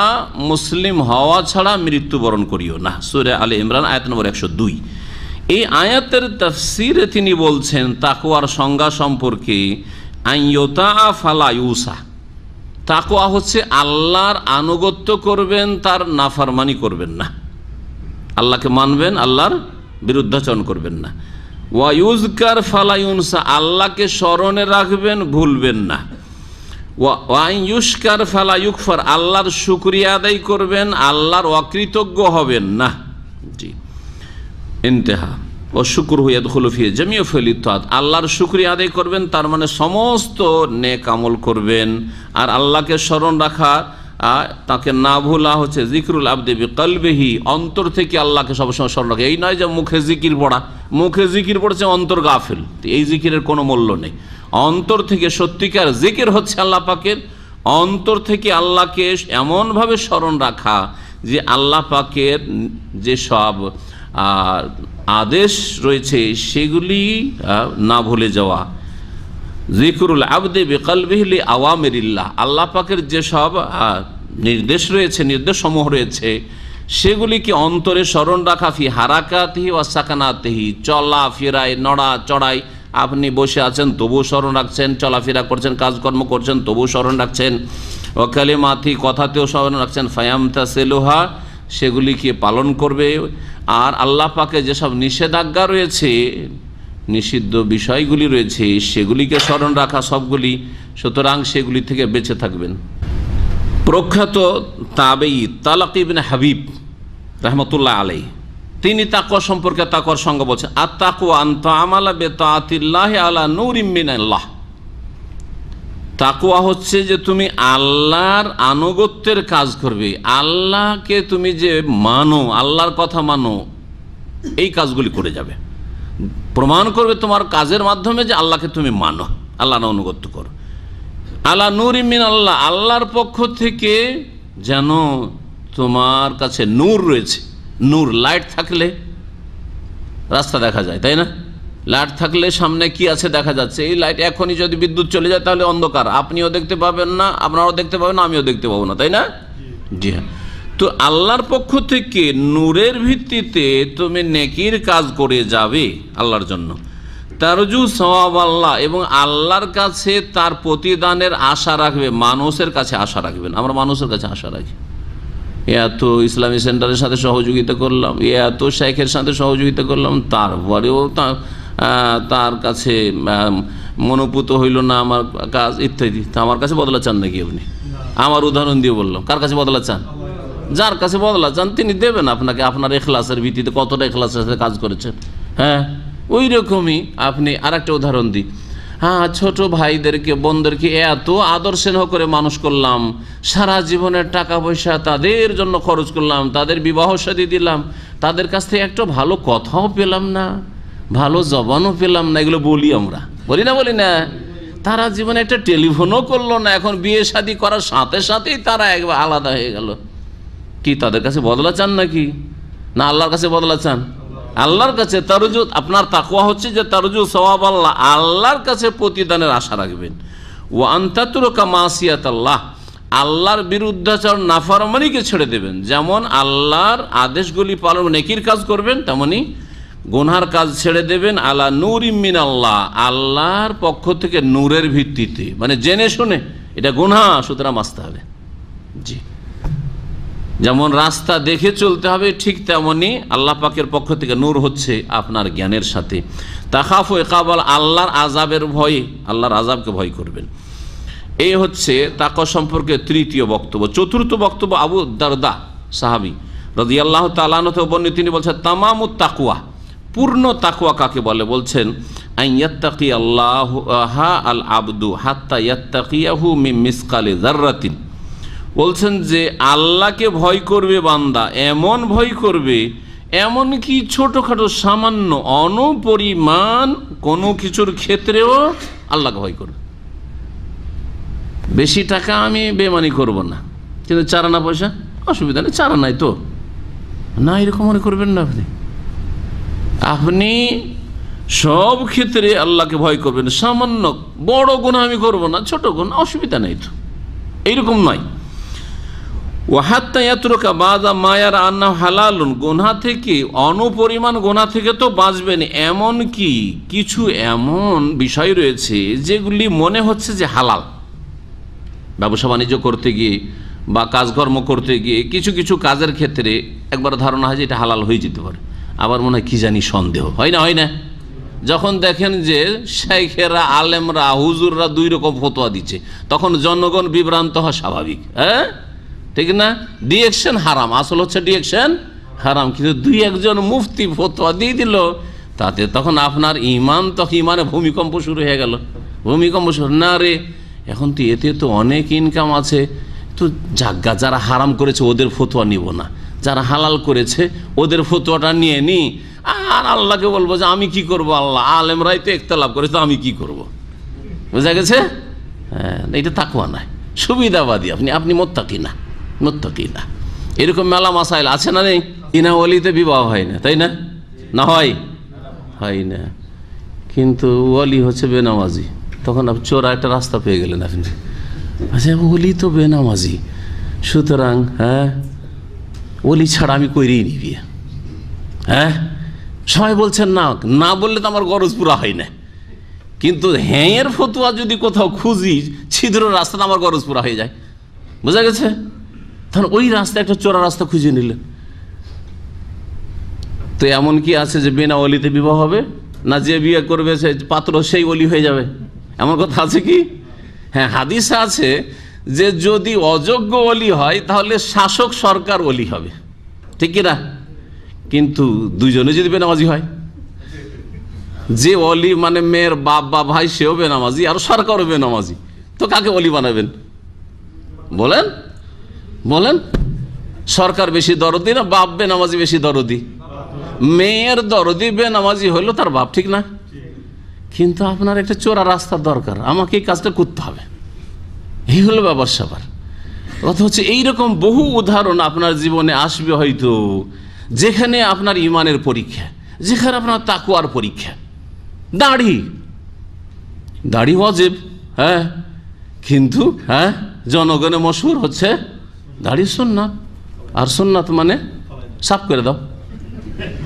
মুসলিম হওয়া ছাড়া মৃত্যুবরণ করিও না। সূরা আলে ইমরান আয়াত নম্বর 102। এই আয়াতের তাফসিরে তিনি বলছেন তাকওয়ার সংজ্ঞা সম্পর্কে, আইয়ুতা ফালা ইউসা, তাকওয়া হচ্ছে আল্লাহর আনুগত্য করবেন, তার নাফরমানি করবেন না, আল্লাহকে মানবেন, আল্লাহর বিরুদ্ধাচরণ করবেন না। ওয়া ইউজকার ফালা ইউনসা, আল্লাহকে স্মরণে রাখবেন, ভুলবেন না। ওয়া ইউশকার ফালা ইউকফার, আল্লাহর শুকরিয়া আদায় করবেন, আল্লাহর অকৃতজ্ঞ হবেন না। জি, ইন্তেহা। ও শুকর ইয়াদখুলু ফি জামিউ ফিল তাআত, আল্লাহর শুকরিয়া আদায় করবেন, তার মানে সমস্ত নেক আমল করবেন। আর আল্লাহকে স্মরণ রাখা, তাকে না ভুলা হচ্ছে জিকরুল আবদি বিকলবিহি, অন্তর থেকে আল্লাহকে সবসময় স্মরণ রাখা। এই নয় যে মুখে জিকির পড়া, মুখে জিকির পড়ছে অন্তর গাফিল, এই জিকিরের কোনো মূল্য নেই। অন্তর থেকে সত্যিকার জিকির হচ্ছে আল্লাহ পাকের, অন্তর থেকে আল্লাহকে এমনভাবে স্মরণ রাখা যে আল্লাহ পাকের যে সব আদেশ রয়েছে সেগুলি না ভুলে যাওয়া। জিকরুল আবদি বিকলবিহি লি আওয়ামিরিল্লাহ, আল্লাহ পাকের যেসব নির্দেশ রয়েছে, নির্দেশসমূহ রয়েছে, সেগুলিকে অন্তরে স্মরণ রাখা। ফি হারাকাতিহি ওয়া সাকানাতিহি, চলা ফেরায়, নড়া চড়াই, আপনি বসে আছেন তবুও স্মরণ রাখছেন, চলাফেরা করছেন, কাজকর্ম করছেন তবুও স্মরণ রাখছেন। ও কালিমাতি, কথাতেও স্মরণ রাখছেন। ফায়ামতাসিলুহা, সেগুলিকে পালন করবে, আর আল্লাহ পাকে যেসব নিষেধাজ্ঞা রয়েছে, নিষিদ্ধ বিষয়গুলি রয়েছে, সেগুলিকে স্মরণ রাখা সবগুলি, সুতরাং সেগুলি থেকে বেঁচে থাকবেন। প্রখ্যাত তাবেঈ তালাক ইবনে হাবিব রাহমাতুল্লাহ আলাইহি তিনি তাকওয়া সম্পর্কে তাকওয়ার সঙ্গে বলছেন, আত-তাকওয়া আন তা'মালা বিতাআতিল্লাহি আলা নূরিম মিনাল্লাহ। তাকওয়া হচ্ছে যে তুমি আল্লাহর আনুগত্যের কাজ করবে, আল্লাহকে তুমি যে মানো, আল্লাহর কথা মানো, এই কাজগুলি করে যাবে, প্রমাণ করবে তোমার কাজের মাধ্যমে যে আল্লাহকে তুমি মানো, আল্লাহর আনুগত্য করো। আলা নূরিম মিনাল্লাহ, আল্লাহর পক্ষ থেকে যেন তোমার কাছে নূর রয়েছে। নূর, লাইট থাকলে রাস্তা দেখা যায়, তাই না? লাইট থাকলে সামনে কি আছে দেখা যাচ্ছে। এই লাইট এখনই যদি বিদ্যুৎ চলে যায় তাহলে অন্ধকার, আপনিও দেখতে পাবেন না, আপনারাও দেখতে পাবেন না, আমিও দেখতে পাবো না, তাই না? জি হ্যাঁ। তো আল্লাহর পক্ষ থেকে নূরের ভিত্তিতে তুমি নেকির কাজ করে যাবে আল্লাহর জন্য। তারজু সওয়াব আল্লাহ, এবং আল্লাহর কাছে তার প্রতিদানের আশা রাখবে, মানুষের কাছে আশা রাখবেন। আমরা মানুষের কাছে আশা রাখি, এত ইসলামী সেন্টারের সাথে সহযোগিতা করলাম, এত শেখের সাথে সহযোগিতা করলাম, তারপরেও তার কাছে মনোপুত হইল না আমার কাজ ইত্যাদি। তা আমার কাছে বদলা চান নাকি আপনি? আমার উদাহরণ দিয়ে বললাম, কার কাছে বদলা চান? যার কাছে বদলা চান তিনি দেবেন আপনাকে, আপনার ইখলাসের ভিত্তিতে কতটা ইখলাসের সাথে কাজ করেছেন। হ্যাঁ, ওই রকমই আপনি আর একটা উদাহরণ দিই। হ্যাঁ, ছোট ভাইদেরকে বোনদেরকে এত আদর স্নেহ করে মানুষ করলাম, সারা জীবনের টাকা পয়সা তাদের জন্য খরচ করলাম, তাদের বিবাহ শাদী দিলাম, তাদের কাছ থেকে একটা ভালো কথাও পেলাম না, ভালো জবানও পেলাম না, এগুলো বলি আমরা, বলি না? তারা জীবনে একটা টেলিফোনও করলো না, এখন বিয়ে শাদী করার সাথে সাথেই তারা একবার আলাদা হয়ে গেল। কি তাদের কাছে বদলা চান নাকি? না আল্লাহর কাছে বদলা চান? আল্লাহর কাছে তারজু, আপনার তাকওয়া হচ্ছে যে তারজু সওয়াব আল্লাহ, আল্লাহর কাছে প্রতিদানের আশা রাখবেন। ওয়া আন তাতরুকা মাসিয়াতাল্লাহ, আল্লাহর বিরুদ্ধাচরণ নাফরমানিকে ছেড়ে দেবেন। যেমন আল্লাহর আদেশগুলি পালন নেকির কাজ করবেন, তেমনি গুনহার কাজ ছেড়ে দেবেন। আলা নূরিম মিনাল্লাহ, আল্লাহর পক্ষ থেকে নূরের ভিত্তিতে, মানে জেনে শুনে এটা গুনহা, সুতরাং বাঁচতে হবে। জি, যেমন রাস্তা দেখে চলতে হবে, ঠিক তেমনি আল্লাহ পাকের পক্ষ থেকে নূর হচ্ছে আপনার জ্ঞানের সাথে। তাখাফু ইকাবাল, আল্লাহর আযাবের ভয়ে, আল্লাহর আযাবকে ভয় করবেন। এই হচ্ছে তাকওয়া সম্পর্কে তৃতীয় বক্তব্য। চতুর্থ বক্তব্য আবু দারদা সাহাবী রাদিয়াল্লাহু তাআলা আনহু থেকে বর্ণিত, তিনি বলছেন তামামুত তাকওয়া, পূর্ণ তাকওয়া কাকে বলে? বলছেন আইয়াত্তাকি আল্লাহু আল আবদু হাত্তা ইয়াত্তাকিয়াহু মিন মিসকালি যাররাতিন। বলছেন যে আল্লাহকে ভয় করবে বান্দা, এমন ভয় করবে এমনকি ছোটোখাটো সামান্য অনপরিমাণ কোনো কিছুর ক্ষেত্রেও আল্লাহকে ভয় করবে। বেশি টাকা আমি বেমানি করব না, কিন্তু চারানা পয়সা অসুবিধা নেই, চারা নাই তো না, এরকম মনে করবেন না। আপনি সব ক্ষেত্রে আল্লাহকে ভয় করবেন। সামান্য বড় গুনাহ আমি করব না, ছোট গুনাহ অসুবিধা নেই তো, এইরকম নয়। ওয়াহাত্তা ইয়াতরুকা বাযা মা ইয়ারা আন্নাহু হালালুন, গুনাহ থেকে, অনপরিমাণ গুনাহ থেকে তো বাঁচবেন, এমন কি কিছু এমন বিষয় রয়েছে যেগুলি মনে হচ্ছে যে হালাল। ব্যবসা বাণিজ্য করতে গিয়ে বা কাজকর্ম করতে গিয়ে কিছু কিছু কাজের ক্ষেত্রে একবার ধারণা হয় যে এটা হালাল হয়ে যেতে পারে, আবার মনে হয় কি জানি সন্দেহ, হয় না? যখন দেখেন যে শেখেরা, আলেমরা, হুজুররা দুই রকম ফতোয়া দিচ্ছে, তখন জনগণ বিভ্রান্ত হওয়া স্বাভাবিক। হ্যাঁ, ঠিক না? ডিরেকশন হারাম, আসল হচ্ছে ডিরেকশন হারাম, কিন্তু দুই একজন মুফতি ফতোয়া দিয়ে দিল, তাতে তখন আপনার ইমান, তখন ইমানে ভূমিকম্প শুরু হয়ে গেল। ভূমিকম্প শুরু না রে, এখন তো এতে তো অনেক ইনকাম আছে, তো জাগা যারা হারাম করেছে ওদের ফতোয়া নিব না, যারা হালাল করেছে ওদের ফতোয়াটা নিয়ে নি, আর আল্লাহকে বলবো যে আমি কি করব, আল্লাহ আলেমরাই তো ইখতিলাফ করেছে, আমি কি করব। বুঝা গেছে? হ্যাঁ, এটা তাকওয়া নাই, সুবিধাবাদী আপনি মুত্তাকি না। এরকম মেলা মাসাইল আছে না নেই? ইনা ওলিতে বিবাহ হয় না, তাই না? না হয় না, কিন্তু ওলি হচ্ছে বেনামাজি, তখন আপনি চোরা একটা রাস্তা পেয়ে গেলেন আপনি। আচ্ছা, ওলি তো বেনামাজি, সুতরাং হ্যাঁ ওলি ছাড়া আমি করেই নি বিয়ে। হ্যাঁ, সবাই বলছেন না বললে তো আমার গরজ পুরা হয় না, কিন্তু হ্যাঁ এর ফতোয়া যদি কোথাও খুঁজি ছিদ্র রাস্তাটা আমার গরজ পুরা হয়ে যায়। বোঝা গেছে? তখন ওই রাস্তা একটা চোরা রাস্তা খুঁজে নিলেন, তো এমন কি আছে যে বিনা ওলিতে বিবাহ হবে? না যে বিয়ে করবে সে পাত্র সেই ওলি হয়ে যাবে, এমন কথা আছে কি? হ্যাঁ, হাদিসে আছে যে যদি অযোগ্য ওলি হয় তাহলে শাসক সরকার ওলি হবে, ঠিক কিনা? কিন্তু দুইজনে যদি বেনামাজি হয়, যে ওলি মানে মেয়ের বাপ বা ভাই সেও বেনামাজি আর সরকারও বেনামাজি, তো কাকে ওলি বানাবেন বলেন? বলেন, সরকার বেশি দরদি না বাপ বেনামাজি বেশি দরদি? মেয়ের দরদি বেনামাজি হইলো তার বাপ, ঠিক না? কিন্তু আপনার একটা চোরা রাস্তার দরকার, আমাকে এই কাজটা করতে হবে, এই হলো ব্যাপার স্যাপার। কথা হচ্ছে এইরকম বহু উদাহরণ আপনার জীবনে আসবে হয়তো, যেখানে আপনার ইমানের পরীক্ষা, যেখানে আপনার তাকওয়ার পরীক্ষা। দাড়ি ওয়াজিব, হ্যাঁ, কিন্তু হ্যাঁ জনগণে মশহুর হচ্ছে দাড়ি সুন্নাত। আর সুন্নাত মানে সাফ করে দাও,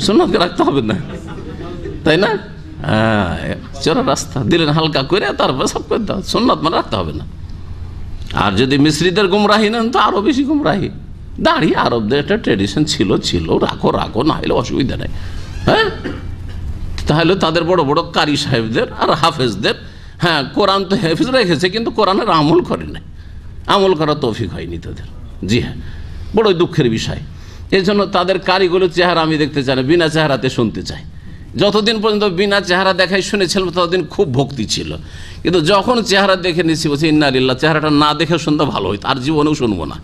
সুন্নাতকে রাখতে হবে না, তাই না? চোরা রাস্তা দিলেন হালকা করে, তারপরে সাফ করে দাও, সুন্নাত মানে রাখতে হবে না। আর যদি মিস্ত্রিদের গুমরাহি নেন তো আরো বেশি গুমরাহি। দাড়ি আরবদের একটা ট্রেডিশন ছিল, রাখো, না হলে অসুবিধা নেই। হ্যাঁ, তাহলে তাদের বড় বড় কারি সাহেবদের আর হাফেজদের, হ্যাঁ কোরআন তো হেফেজ রেখেছে কিন্তু কোরআনের আমল করে নাই, আমল করার তৌফিক হয়নি তাদের। জি হ্যাঁ, বড় দুঃখের বিষয়। এই জন্য তাদের কারিগুলোর চেহারা আমি দেখতে চাই না, বিনা চেহারাতে শুনতে চাই। যতদিন পর্যন্ত বিনা চেহারা দেখাই শুনেছিলাম ততদিন খুব ভক্তি ছিল, কিন্তু যখন চেহারা দেখে নিচ্ছি বলছি ইন্না লিল্লাহ, চেহারাটা না দেখে শুনতে ভালো হইতো, আর জীবনেও শুনবো না,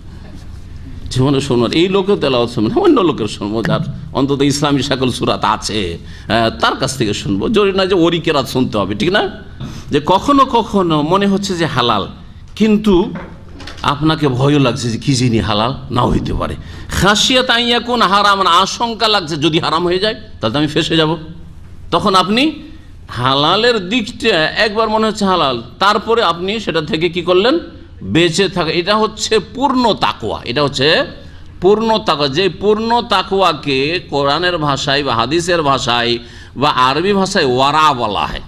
জীবনে শুনবো। এই লোকেও তেলাওয়াত শুনবো না, অন্য লোকের শুনবো, যার অন্তত ইসলামী সকল সূরাত আছে তার কাছ থেকে শুনবো। জরুরি না যে ওরই কেরাত শুনতে হবে, ঠিক না? যে কখনো কখনো মনে হচ্ছে যে হালাল, কিন্তু আপনাকে ভয়ও লাগছে যে কি জিনিস হালাল নাও হইতে পারে। খাসিয়াত আইয়াকুন হারাম, আশঙ্কা লাগছে যদি হারাম হয়ে যায় তাহলে আমি ফেঁসে যাব। তখন আপনি হালালের দিকটা একবার মনে হচ্ছে হালাল, তারপরে আপনি সেটা থেকে কি করলেন? বেঁচে থাকে। এটা হচ্ছে পূর্ণ তাকওয়া, এটা হচ্ছে পূর্ণ তাকওয়া। যে পূর্ণ তাকওয়াকে কোরআনের ভাষায় বা হাদিসের ভাষায় বা আরবি ভাষায় ওয়ারা বলা হয়,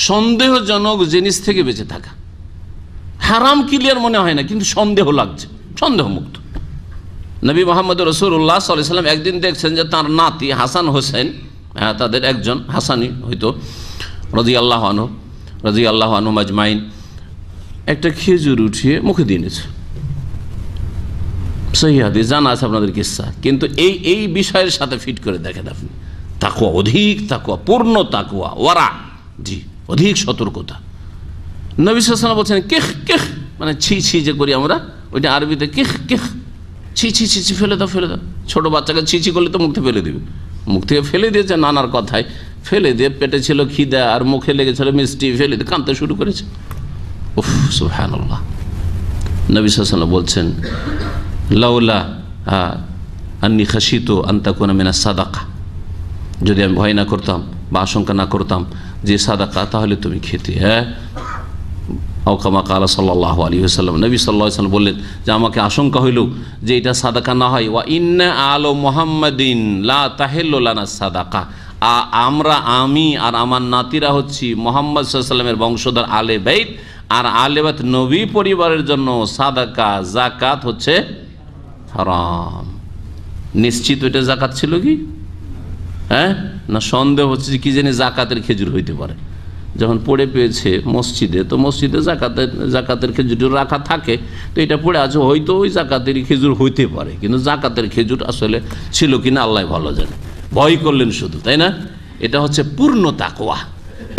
সন্দেহজনক জিনিস থেকে বেঁচে থাকা। হারাম ক্লিয়ার মনে হয় না, কিন্তু সন্দেহ লাগছে, সন্দেহমুক্ত। নবী মুহাম্মদ রাসূলুল্লাহ সাল্লাল্লাহু আলাইহি ওয়াসাল্লাম একদিন দেখছেন যে তার নাতি হাসান হোসেন, তাদের একজন হাসানি হয়তো রাদিয়াল্লাহু আনহু আজমাইন, একটা খেজুর উঠিয়ে মুখে দিয়ে নিয়েছে। সহিহ হাদিস, জানা আছে আপনাদের কিসসা, কিন্তু এই বিষয়ের সাথে ফিট করে দেখেন আপনি। তাকওয়া, অধিক তাকওয়া, পূর্ণ তাকওয়া, ওয়ারা, জি, অধিক সতর্কতা। নবী সাল্লাল্লাহু আলাইহি ওয়াসাল্লাম বলছেন কেহ কেহ, মানে ছি ছি যে করি আমরা, ওইটা আরবিতে কেহ কেহ, ছি ছি ছি ছি, ফেলে দাও ফেলে দাও। ছোট বাচ্চাকে ছি ছি করলে তো মুখ থেকে ফেলে দিবে, মুখ থেকে ফেলে দিয়েছে নানার কথায়, ফেলে দিয়ে পেটে ছিল খিদা আর মুখে লেগেছিল মিষ্টি, ফেলে দিয়ে কাঁদতে শুরু করেছে। উফ, সুবহানাল্লাহ। নবী সাল্লাল্লাহু আলাইহি ওয়াসাল্লাম বলছেন লাউলা আন্নী খাশিতু আন তাকুনা মিনাস সাদাকা, যদি আমি ভয় না করতাম বা আশঙ্কা না করতাম যে সাদাকা, তাহলে তুমি খেতে। হ্যাঁ, আওকামা কালা সাল্লাল্লাহু আলাইহি ওয়াসাল্লাম, নবী সাল্লাল্লাহু আলাইহি ওয়াসাল্লাম বললেন যে আমাকে আশঙ্কা হইল যে এটা সাদাকা না হয়। ওয়া ইন্না আলা মুহাম্মাদিন লা তাহিল্লু লানা সাদাকা, আমি আর আমার নাতিরা হচ্ছি মুহাম্মদ সাল্লাল্লাহু আলাইহি ওয়াসাল্লামের বংশধর আলে বাইত, আর আলে বাইত নবী পরিবারের জন্য সাদাকা যাকাত হচ্ছে হারাম। নিশ্চিত ওইটা যাকাত ছিল কি? হ্যাঁ, না সন্দেহ হচ্ছে যে কি জানি যাকাতের খেজুর হইতে পারে। যখন পড়ে পেয়েছে মসজিদে, তো মসজিদে জাকাতের খেজুর রাখা থাকে, তো এটা পড়ে আছে, হয়তো ওই জাকাতেরই খেজুর হইতে পারে, কিন্তু জাকাতের খেজুর আসলে ছিল কিনা আল্লাহ ভালো জানে। ভয় করলেন শুধু, তাই না? এটা হচ্ছে পূর্ণ তাকওয়া।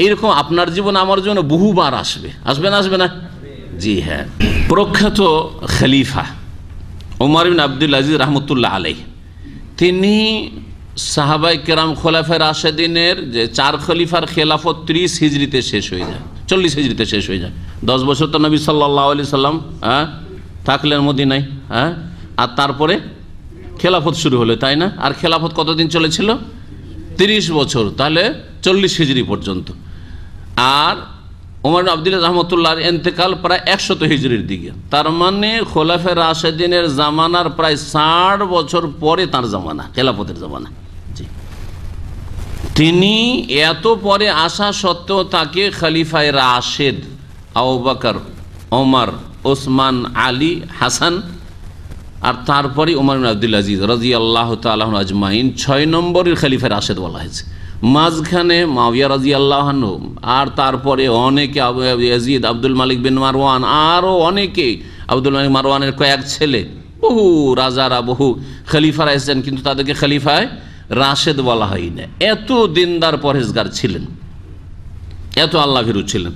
এইরকম আপনার জীবন আমার জন্য বহুবার আসবে, আসবে না আসবে না? জি হ্যাঁ। প্রখ্যাত খলিফা ওমর বিন আব্দুল আজিজ রহমতুল্লাহ আলাইহি, তিনি সাহাবাই কেরাম খোলাফায়ে রাশেদিনের যে 4 খলিফার খেলাফত 30 হিজরিতে শেষ হয়ে যায়, 40 হিজরিতে শেষ হয়ে যায়। 10 বছর তো নবী সাল্লাল্লাহু আলাইহি সাল্লাম থাকলেন মদিনায়, আর তারপরে খেলাফত শুরু হলো, তাই না? আর খেলাফত কতদিন চলেছিল? 30 বছর, তাহলে 40 হিজরি পর্যন্ত। আর ওমর বিন আব্দুল আজিজ রহমতুল্লাহর ইন্তেকাল প্রায় 100 হিজরির দিকে, তার মানে খোলাফায়ে রাশেদিনের জামানার প্রায় 60 বছর পরে তার জামানা, খেলাফতের জামানা। জি, তিনি এত পরে আসা সত্ত্বেও তাকে খলিফায়ে রাশেদ আবু বকর, ওমর, ওসমান, আলী, হাসান আর তারপরে ওমর ইবনে আব্দুল আজিজ রাদিয়াল্লাহু তাআলা আনহু আজমাইন 6 নম্বরের খলিফা রাশেদ বলা হয়েছে। মাঝখানে মুআবিয়া রাদিয়াল্লাহু আনহু, আর তারপরে অনেকে ইয়াজিদ, আব্দুল মালিক বিন মারওয়ান, আরও অনেকে, আব্দুল মালিক মারওয়ানের কয়েক ছেলে, বহু রাজারা, বহু খলিফারা এসেছেন, কিন্তু তাদেরকে খলিফায় রাশেদ বলা হয় না। এত দিনদার পরহেজগার ছিলেন, এত আল্লাহ ভীরু ছিলেন।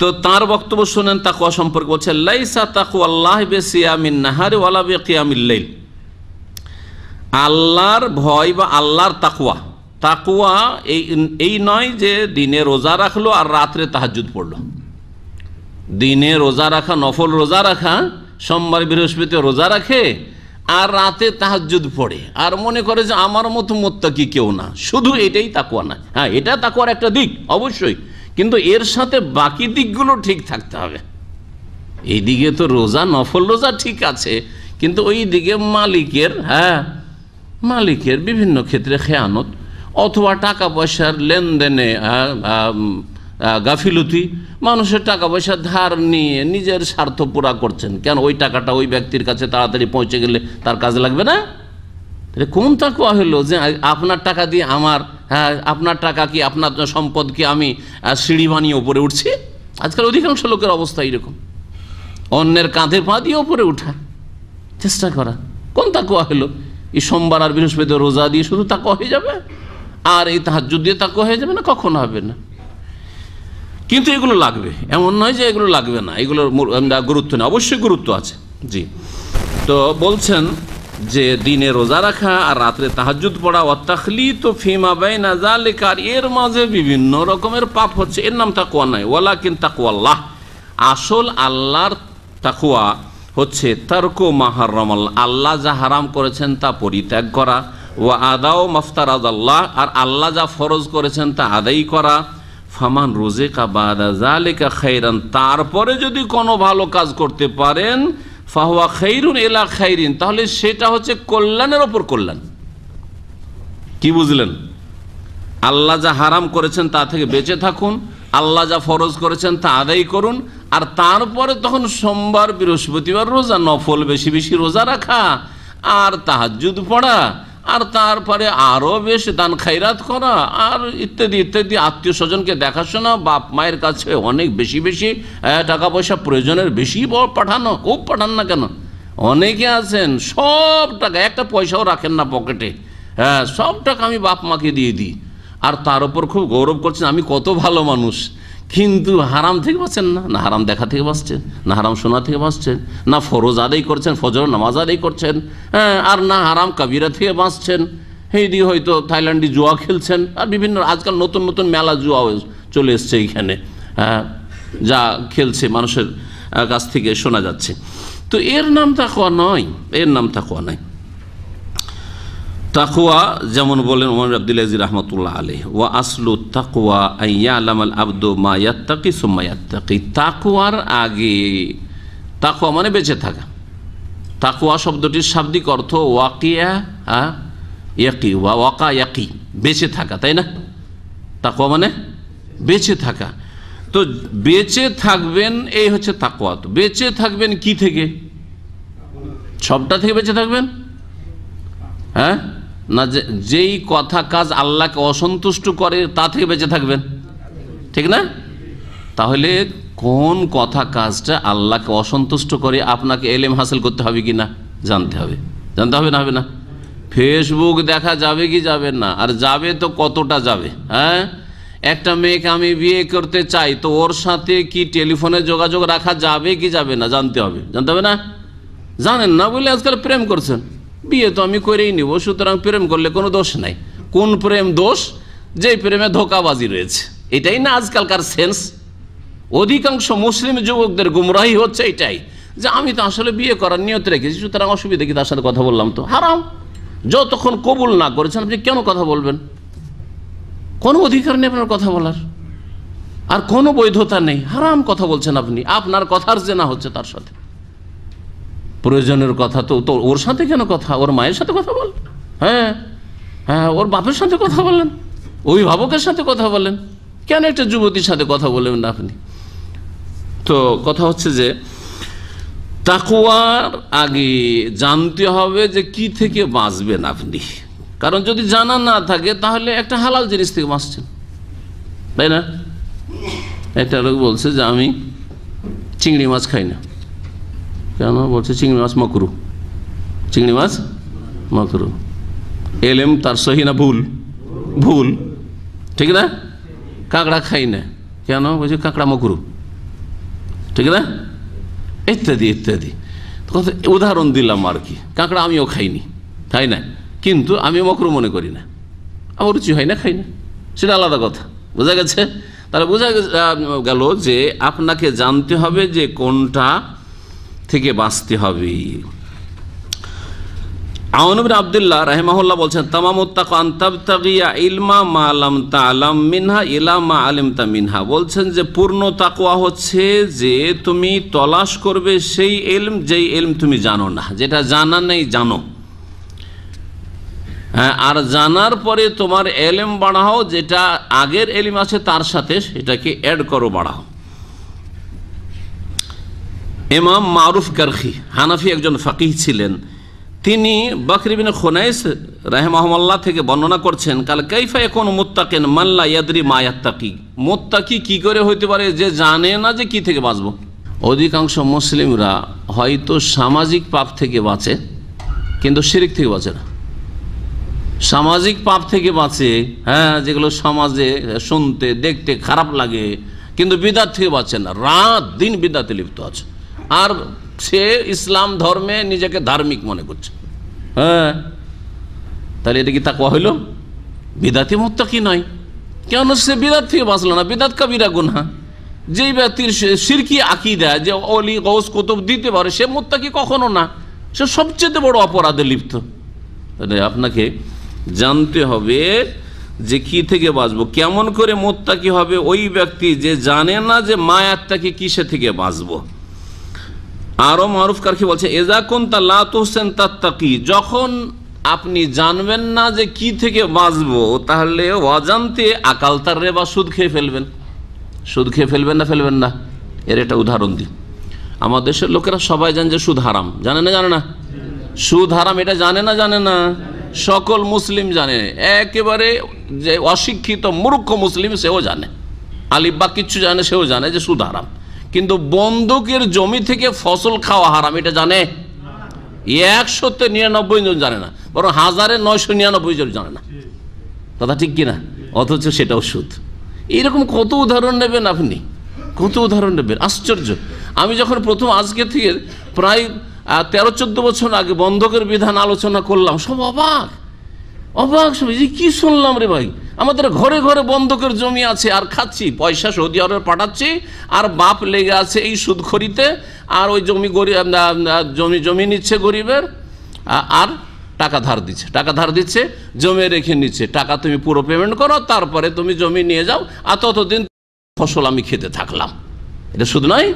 তো তার বক্তব্য শুনেন তাকওয়া সম্পর্কে, বলছে লাইসা তাকওয়াল্লাহ বিসিয়ামিন নাহারি ওয়ালা বিকিয়ামিল লাইল। আল্লাহর ভয় বা আল্লাহর তাকওয়া, তাকওয়া এই নয় যে দিনে রোজা রাখলো আর রাত্রে তাহাজ্জুদ পড়লো। দিনে রোজা রাখা, নফল রোজা রাখা, সোমবার বৃহস্পতি রোজা রাখে আর রাতে তাহাজ্জুদ পড়ে আর মনে করে যে আমার মতো মুত্তাকি কেউ না, শুধু এটাই তাকওয়া না। হ্যাঁ, এটা তাকওয়ার একটা দিক অবশ্যই, কিন্তু এর সাথে বাকি দিকগুলো ঠিক থাকতে হবে। এই দিকে তো রোজা, নফল রোজা ঠিক আছে, কিন্তু ওই দিকে মালিকের বিভিন্ন ক্ষেত্রে খেয়ানত অথবা টাকা পয়সার লেনদেনে গাফিলতি, মানুষের টাকা পয়সা ধার নিয়ে নিজের স্বার্থ পুরা করছেন। কেন? ওই টাকাটা ওই ব্যক্তির কাছে তাড়াতাড়ি পৌঁছে গেলে তার কাজে লাগবে না? তাহলে কোন তাকওয়া হলো যে আপনার টাকা দিয়ে আপনার টাকা কি, আপনার সম্পদকে আমি সিঁড়ি বানিয়ে ওপরে উঠছি? আজকাল অধিকাংশ লোকের অবস্থা এইরকম, অন্যের কাঁধে পা দিয়ে ওপরে উঠা চেষ্টা করা। কোন তাকওয়া হলো? এই সোমবার আর বৃহস্পতি রোজা দিয়ে শুধু তাকওয়া হয়ে যাবে, আর এই তাহাজ্জুদ দিয়ে তাকওয়া হয়ে যাবে না? কখনো হবে না। কিন্তু এগুলো লাগবে, এমন নয় যে এগুলো লাগবে না, এগুলোর গুরুত্ব নেই, অবশ্যই গুরুত্ব আছে। জি, তো বলছেন যে দিনে রোজা রাখা আর রাত্রে তাহাজ্জুদ পড়া, ওয়াতাখলিতু ফিমা বাইনা যালিকা, এর মাঝে বিভিন্ন রকমের পাপ হচ্ছে, এর নাম তাকওয়া নয়। ওয়ালাকিন তাকওয়াল্লাহ, আসল আল্লাহর তাকওয়া হচ্ছে তারকু মা হারামাল্লাহ, আল্লাহ যা হারাম করেছেন তা পরিত্যাগ করা, ওয়া আদাও মাফতারাদাল্লাহ, আর আল্লাহ যা ফরজ করেছেন তা আদায় করা। ফামান রুজিকা বাদা যালিকা খাইরান, তারপরে যদি কোনো ভালো কাজ করতে পারেন, ফাহুয়া খাইরুন ইলা খাইরিন, তাহলে সেটা হচ্ছে কল্যাণের ওপর কল্যাণ। কি বুঝলেন? আল্লাহ যা হারাম করেছেন তা থেকে বেঁচে থাকুন, আল্লাহ যা ফরজ করেছেন তা আদায় করুন, আর তারপরে তখন সোমবার বৃহস্পতিবার রোজা, নফল বেশি বেশি রোজা রাখা আর তাহাজ্জুদ পড়া, আর তারপরে আরও বেশ দান খায়রাত করা, আর ইত্যাদি ইত্যাদি, আত্মীয় স্বজনকে দেখাশোনা, বাপ মায়ের কাছে অনেক বেশি বেশি টাকা পয়সা প্রয়োজনের বেশি পাঠানো, খুব পাঠান না কেন? অনেকে আছেন সব টাকা, একটা পয়সাও রাখেন না পকেটে, হ্যাঁ, সব টাকা আমি বাপ মাকে দিয়ে দিই, আর তার উপর খুব গৌরব করছেন আমি কত ভালো মানুষ। কিন্তু হারাম থেকে বাঁচছেন না, না হারাম দেখা থেকে বাঁচছেন, না হারাম শোনা থেকে বাঁচছেন, না ফরজ আদায় করছেন, ফজর নামাজ আদায় করছেন, হ্যাঁ, আর না হারাম কাবিরা থেকে বাঁচছেন। এই দিয়ে হয়তো থাইল্যান্ডে জুয়া খেলছেন, আর বিভিন্ন আজকাল নতুন নতুন মেলা জুয়া চলে এসছে এইখানে, যা খেলছে মানুষের কাছ থেকে শোনা যাচ্ছে। তো এর নাম তাকওয়া নয়, এর নাম তাকওয়া নয়। তাকওয়া যেমন বলেন ওমর আব্দুল আজিজ রাহমাতুল্লাহ আলাইহি, ওয়া আসলু তাকওয়া আইয়ালামাল আবদু মা ইয়াত্তাকি সুম্মা ইয়াত্তাকি, তাকওয়ার আগে, তাকওয়া মানে বেঁচে থাকা। তাকওয়া শব্দটির শাব্দিক অর্থ ওয়াকিয়া ইয়াকি, ওয়াকা ইয়াকি, বেঁচে থাকা, তাই না? তাকওয়া মানে বেঁচে থাকা। তো বেঁচে থাকবেন, এই হচ্ছে তাকওয়া। তো বেঁচে থাকবেন কি থেকে? সবটা থেকে বেঁচে থাকবেন, হ্যাঁ, না যেই কথা কাজ আল্লাহকে অসন্তুষ্ট করে তা থেকে বেঁচে থাকবেন, ঠিক না? তাহলে কোন কথা কাজটা আল্লাহকে অসন্তুষ্ট করে আপনাকে এলেম হাসিল করতে হবে কি না জানতে হবে, জানতে হবে না? হবে না? ফেসবুক দেখা যাবে কি যাবে না? আর যাবে তো কতটা যাবে? হ্যাঁ, একটা মেয়েকে আমি বিয়ে করতে চাই, তো ওর সাথে কি টেলিফোনে যোগাযোগ রাখা যাবে কি যাবে না জানতে হবে, জানতে হবে না? জানেন না বলে আজকাল প্রেম করছেন। বিয়ে তো আমি করেই নিব, সুতরাং প্রেম করলে কোনো দোষ নাই। কোন প্রেম দোষ? যেই প্রেমে ধোঁকাবাজি রয়েছে, এটাই না আজকালকার সেন্স। অধিকাংশ মুসলিম যুবকদের গুমরাহি হচ্ছে এটাই, যে আমি তো আসলে বিয়ে করার নিয়ত রেখেছি, সুতরাং অসুবিধা কি, তার সাথে কথা বললাম তো। হারাম। যতক্ষণ কবুল না করেছেন আপনি কেন কথা বলবেন? কোনো অধিকার নেই আপনার কথা বলার, আর কোনো বৈধতা নেই। হারাম কথা বলছেন আপনি, আপনার কথার জেনা হচ্ছে তার সাথে। প্রয়োজনের কথা তো ওর সাথে কেন কথা? ওর মায়ের সাথে কথা বল, হ্যাঁ হ্যাঁ, ওর বাপের সাথে কথা বলেন, অভিভাবকের সাথে কথা বলেন, কেন একটা যুবতীর সাথে কথা বলবেন না আপনি? তো কথা হচ্ছে যে তাকওয়ার আগে জানতে হবে যে কি থেকে বাঁচবেন আপনি। কারণ যদি জানা না থাকে তাহলে একটা হালাল জিনিস থেকে বাঁচছেন, তাই না? একটা লোক বলছে যে আমি চিংড়ি মাছ খাই না। কেন? বলছে চিংড়ি মাছ মাকরু, চিংড়ি মাছ মাকরু। এলেম তার সহি না ভুল? ভুল, ঠিক না? কাঁকড়া খাই না, কেন? বলছে কাঁকড়া মাকরু, ঠিক না? ইত্যাদি ইত্যাদি উদাহরণ দিলাম আর কি। কাঁকড়া আমিও খাইনি, খাই না, কিন্তু আমি মাকরু মনে করি না, আমার রুচি হয় না, খাই না, সেটা আলাদা কথা। বোঝা গেছে? তাহলে বোঝা গেল যে আপনাকে জানতে হবে যে কোনটা থেকে বাঁচতে হবে। আউন ইবনে আব্দুল্লাহ রাহিমাহুল্লাহ বলছেন, তামামুত তাকওয়া আন তাবতাগিয়া ইলমা মা লাম তা'লাম মিনহা ইলা মা আলিমতা মিনহা। বলছেন যে পূর্ণ তাকওয়া হচ্ছে যে তুমি তলাশ করবে সেই ইলম যেই ইলম তুমি জানো না, যেটা জানা নেই জানো। হ্যাঁ, আর জানার পরে তোমার ইলম বাড়াও, যেটা আগের ইলম আছে তার সাথে এটাকে অ্যাড করো, বাড়াও। ইমাম মারুফ কারখি হানাফি একজন ফাকিহ ছিলেন। তিনি বকর ইবনে খুনাইস রাহিমাহুল্লাহ থেকে বর্ণনা করছেন, কাল কাইফা ইয়াকুনু মুত্তাকিন মান লা ইয়াদরি মা ইয়াত্তাকি। মুত্তাকি কি করে হইতে পারে যে জানে না যে কি থেকে বাঁচবো। অধিকাংশ মুসলিমরা হয়তো সামাজিক পাপ থেকে বাঁচে কিন্তু শিরক থেকে বাঁচে না। সামাজিক পাপ থেকে বাঁচে, হ্যাঁ, যেগুলো সমাজে শুনতে দেখতে খারাপ লাগে, কিন্তু বিদআত থেকে বাঁচে না, রাত দিন বিদআতে লিপ্ত আছে। আর সে ইসলাম ধর্মে নিজেকে ধার্মিক মনে করছে। হ্যাঁ, তাহলে এটা কি তাকওয়া হইল? বিদআতি মুত্তাকি নয়। কেন? সে বিদআত থেকে বাঁচলো না। বিদআত কাবিরা গুনাহ। যেই ব্যক্তির শিরকি আকীদা যে ওলি গৌস কুতুব দিতে পারে, সে মুত্তাকি কখনো না, সে সবচেয়ে বড় অপরাধে লিপ্ত। তাহলে আপনাকে জানতে হবে যে কি থেকে বাঁচবো। কেমন করে মুত্তাকি হবে? ওই ব্যক্তি যে জানে না যে মায়াত্তাকি কিসে থেকে বাঁচবো। আরো মারুফ কারখি বলছে, এজা কুনতা লা তুহসিন তাত্তাকি, যখন আপনি জানবেন না যে কি থেকে বাঁচবো, তাহলে অজান্তে আকালতার রেবা, সুদ খেয়ে ফেলবেন। সুদ খেয়ে ফেলবেন না ফেলবেন না? এর একটা উদাহরণ দিই। আমাদের দেশের লোকেরা সবাই জানে যে সুদ হারাম, জানে না? জানে না? সুদ হারাম এটা জানে না? জানে না? সকল মুসলিম জানে, একেবারে যে অশিক্ষিত মূর্খ মুসলিম সেও জানে, আলিফ বা কিচ্ছু জানে, সেও জানে যে সুদ হারাম। কিন্তু বন্দুকের জমি থেকে ফসল খাওয়া হারাম এটা জানে? 199 জন জানে না, বরং 1999 জন জানে না। কথা ঠিক কিনা? অথচ সেটাও সুদ। এইরকম কত উদাহরণ নেবেন আপনি, কত উদাহরণ নেবেন? আশ্চর্য। আমি যখন প্রথম আজকে থেকে প্রায় 13-14 বছর আগে বন্ধকের বিধান আলোচনা করলাম, সব অবাক অবাক, সবাই যে কি শুনলাম রে ভাই, আমাদের ঘরে ঘরে বন্ধকের জমি আছে আর খাচ্ছি, পয়সা সৌদি আরবে পাঠাচ্ছি, আর বাপ লেগে আছে এই সুদখড়িতে, আর ওই জমি জমি নিচ্ছে গরিবের, আর টাকা ধার দিচ্ছে, টাকা ধার দিচ্ছে, জমি রেখে নিচ্ছে, টাকা তুমি পুরো পেমেন্ট করো, তারপরে তুমি জমি নিয়ে যাও, আর ততদিন ফসল আমি খেতে থাকলাম। এটা সুদ নয়?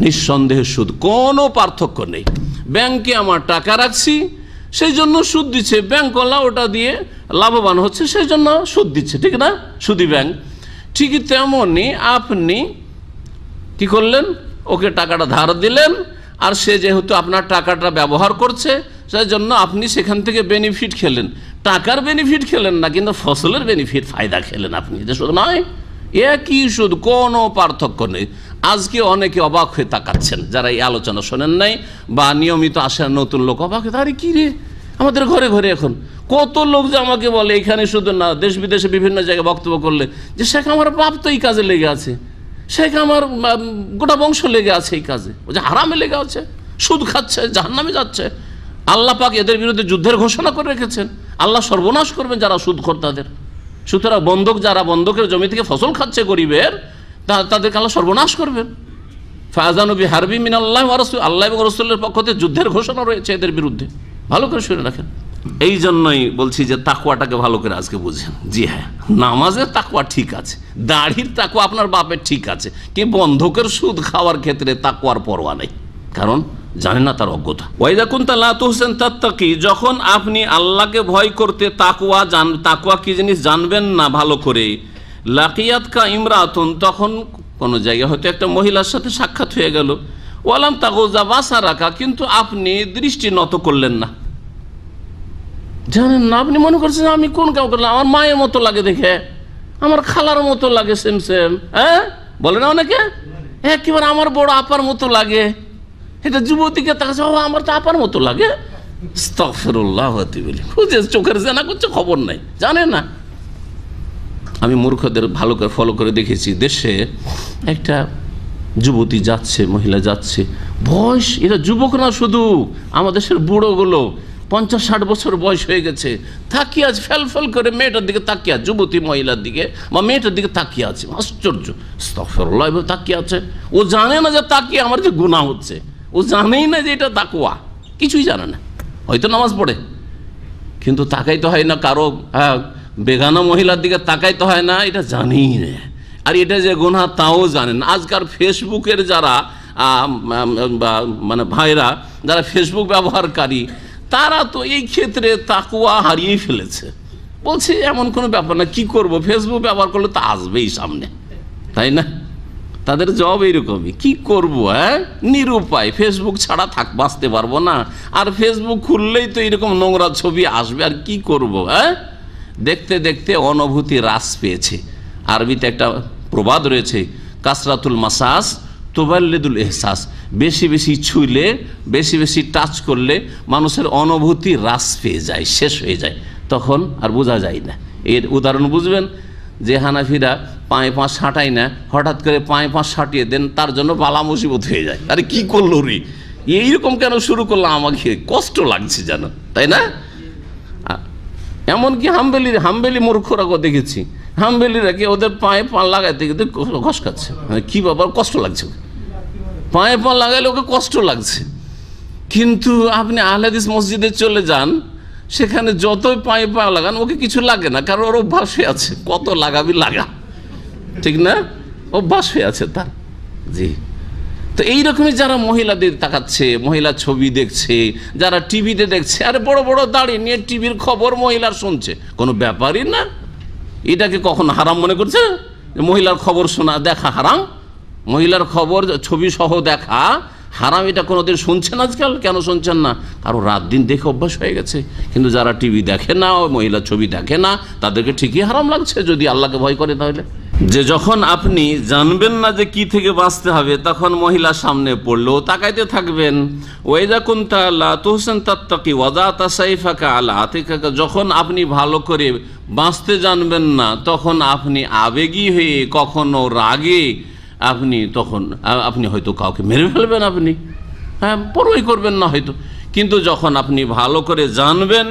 নিঃসন্দেহে সুদ, কোনো পার্থক্য নেই। ব্যাংকে আমার টাকা রাখছি, সেই জন্য সুদ দিচ্ছে, ব্যাংকওয়ালা ওটা দিয়ে লাভবান হচ্ছে, সেই জন্য সুদ দিচ্ছে, ঠিক না? সুদি ব্যাংক। ঠিকই তেমনই আপনি কি করলেন? ওকে টাকাটা ধার দিলেন, আর সে যেহেতু আপনার টাকাটা ব্যবহার করছে, সেই জন্য আপনি সেখান থেকে বেনিফিট খেলেন। টাকার বেনিফিট খেলেন না, কিন্তু ফসলের বেনিফিট, ফায়দা খেলেন আপনি। এটা সুদ নয়? একই সুদ, কোনো পার্থক্য নেই। আজকে অনেকে অবাক হয়ে তাকাচ্ছেন, যারা এই আলোচনা শোনেন নাই বা নিয়মিত আসেন নতুন লোক, অবাক হয়ে, আরে কি রে, আমাদের ঘরে ঘরে এখন কত লোক যে আমাকে বলে, এখানে শুধু না, দেশ বিদেশে বিভিন্ন জায়গায় বক্তব্য করলে, যে শেখ আমার বাপ তো এই কাজে লেগে আছে, শেখ আমার গোটা বংশ লেগে আছে এই কাজে, ও যে হারামে লেগে আছে, সুদ খাচ্ছে, জাহান্নামে যাচ্ছে। আল্লাহ পাক এদের বিরুদ্ধে যুদ্ধের ঘোষণা করে রেখেছেন, আল্লাহ সর্বনাশ করবেন যারা সুদখোর তাদের। সুতরাং বন্ধক, যারা বন্ধকের জমি থেকে ফসল খাচ্ছে গরিবের, তাদেরকে আল্লাহ সর্বনাশ করবেন। ফাযানু বিহারবি মিনাল্লাহি ওয়া রাসূল, আল্লাহ এবং রাসূলের পক্ষ থেকে যুদ্ধের ঘোষণা রয়েছে এদের বিরুদ্ধে। ভালো করে শুনে রাখেন। এই জন্যই বলছি যে তাকওয়াটাকে ভালো করে আজকে বুঝেন। জি হ্যাঁ, নামাজের তাকওয়া ঠিক আছে, দাড়ির তাকওয়া আপনার বাপের ঠিক আছে, কি বন্ধকের সুদ খাওয়ার ক্ষেত্রে তাকওয়ার পরোয়া নেই, কারণ জানেন না তার অজ্ঞতা। ওয়াইদা কুনতা লা তুহসিন তাত্তাকি, যখন আপনি আল্লাহকে ভয় করতে তাকওয়া কি জিনিস জানবেন না ভালো করে, লাকিয়াতকা ইমরাতুন, তখন কোন জায়গায় হয়তো একটা মহিলার সাথে সাক্ষাৎ হয়ে গেল, ওয়ালাম তাগুযা বাসারাকা, কিন্তু আপনি দৃষ্টি নত করলেন না। জানেন না, আপনি মনে করছেন আমি কোন কাউ করলাম, আমার মায়ের মতো লাগে দেখে, আমার খালার মতো লাগে, সেম সেম। হ্যাঁ, বলে না অনেকে, একেবারে আমার বড় আপার মতো লাগে। এটা যুবতীকে তাকাচ্ছে, ও আমার তো আপার মতো লাগে। আস্তাগফিরুল্লাহ বলি, বুঝে চোখের জেনা করছে, খবর নাই, জানে না। আমি মূর্খদের ভালো করে ফলো করে দেখেছি, দেশে একটা যুবতী যাচ্ছে, মহিলা যাচ্ছে, বয়স, এরা যুবক না শুধু, আমাদের দেশের বুড়োগুলো 50-60 বছর বয়স হয়ে গেছে, তাকিয়ে আছে ফেল ফেল করে মেয়েটার দিকে তাকিয়ে আছে, যুবতী মহিলার দিকে বা মেয়েটার দিকে তাকিয়ে আছে। আশ্চর্য, আস্তাগফিরুল্লাহ তাকিয়ে আছে। ও জানে না যে তাকিয়ে আমার যে গুনাহ হচ্ছে, ও জানেই না যে এটা তাকওয়া, কিছুই জানে না। হয়তো নামাজ পড়ে, কিন্তু তাকাইতে হয় না কারো বেগানা মহিলার দিকে, তাকাইতে হয় না, এটা জানেই না। আর এটা যে গুনাহ তাও জানেন। আজকাল ফেসবুকের যারা মানে ভাইরা, যারা ফেসবুক ব্যবহারকারী, তারা তো এই ক্ষেত্রে তাকওয়া হারিয়ে ফেলেছে। বলছে এমন কোনো ব্যাপার না, কি করব, ফেসবুক ব্যবহার করলে তো আসবেই সামনে, তাই না? তাদের জবাব এইরকমই, কি করব, নিরুপায়, ফেসবুক ছাড়া বাঁচতে পারবো না, আর ফেসবুক খুললেই তো এরকম নোংরা ছবি আসবে, আর কি করব। দেখতে দেখতে অনুভূতি হ্রাস পেয়েছে। আরবিতে একটা প্রবাদ রয়েছে, কাসরাতুল মাসাস তুবাল্লিদুল ইহসাস, বেশি বেশি ছুঁলে, বেশি বেশি টাচ করলে মানুষের অনুভূতি হ্রাস পেয়ে যায়, শেষ হয়ে যায়, তখন আর বোঝা যায় না। এর উদাহরণ বুঝবেন, যে হানাফিরা পায়ে পাঁচ সাঁটাই না, হঠাৎ করে পায়ে পাঁচ সাঁটিয়ে দেন, তার জন্য বালা মুসিবত হয়ে যায়। আরে কি করলো রে, এইরকম কেন শুরু করলাম, আমাকে কষ্ট লাগছে যেন, তাই না? এমনকি হাম্বেলি মূর্খরাও দেখেছি, হাম্বেলিরা কি ওদের পায়ে পা লাগাইতে কিন্তু ঘষ খাচ্ছে, কি বাবা কষ্ট লাগছে, পায়ে পা লাগাইলে ওকে কষ্ট লাগছে। কিন্তু আপনি আহলে হাদিস মসজিদে চলে যান, সেখানে যতই পায়ে পা লাগান ওকে কিছু লাগে না, কারণ ওর অভ্যাস হয়ে আছে, কত লাগাবি লাগা, ঠিক না? অভ্যাস হয়ে আছে তার। জি, তো এইরকমই যারা মহিলাদের তাকাচ্ছে, মহিলা ছবি দেখছে, যারা টিভিতে দেখছে, আরে বড় বড় দাঁড়িয়ে নিয়ে টিভির খবর মহিলার শুনছে, কোনো ব্যাপারই না। এটাকে কখন হারাম মনে করছে? মহিলার খবর শোনা, দেখা হারাম? মহিলার খবর ছবি সহ দেখা হারাম, এটা কোনোদিন শুনছেন আজকাল? কেন শুনছেন না? কারণ রাত দিন দেখে অভ্যাস হয়ে গেছে। কিন্তু যারা টিভি দেখে না, মহিলার ছবি দেখে না, তাদেরকে ঠিকই হারাম লাগছে, যদি আল্লাহকে ভয় করে। তাহলে যে যখন আপনি জানবেন না যে কি থেকে বাঁচতে হবে, তখন মহিলার সামনে পড়লেও তাকাইতে থাকবেন। ওয়াইদা কুনতা লা তুহসিন তাত্তাকি ওয়াদাতা সাইফাকা আলা আতিকাকা, যখন আপনি ভালো করে বাঁচতে জানবেন না, তখন আপনি আবেগী হয়ে, কখনো রাগে আপনি হয়তো কাউকে মেরে ফেলবেন, আপনি পরোই করবেন না হয়তো। কিন্তু যখন আপনি ভালো করে জানবেন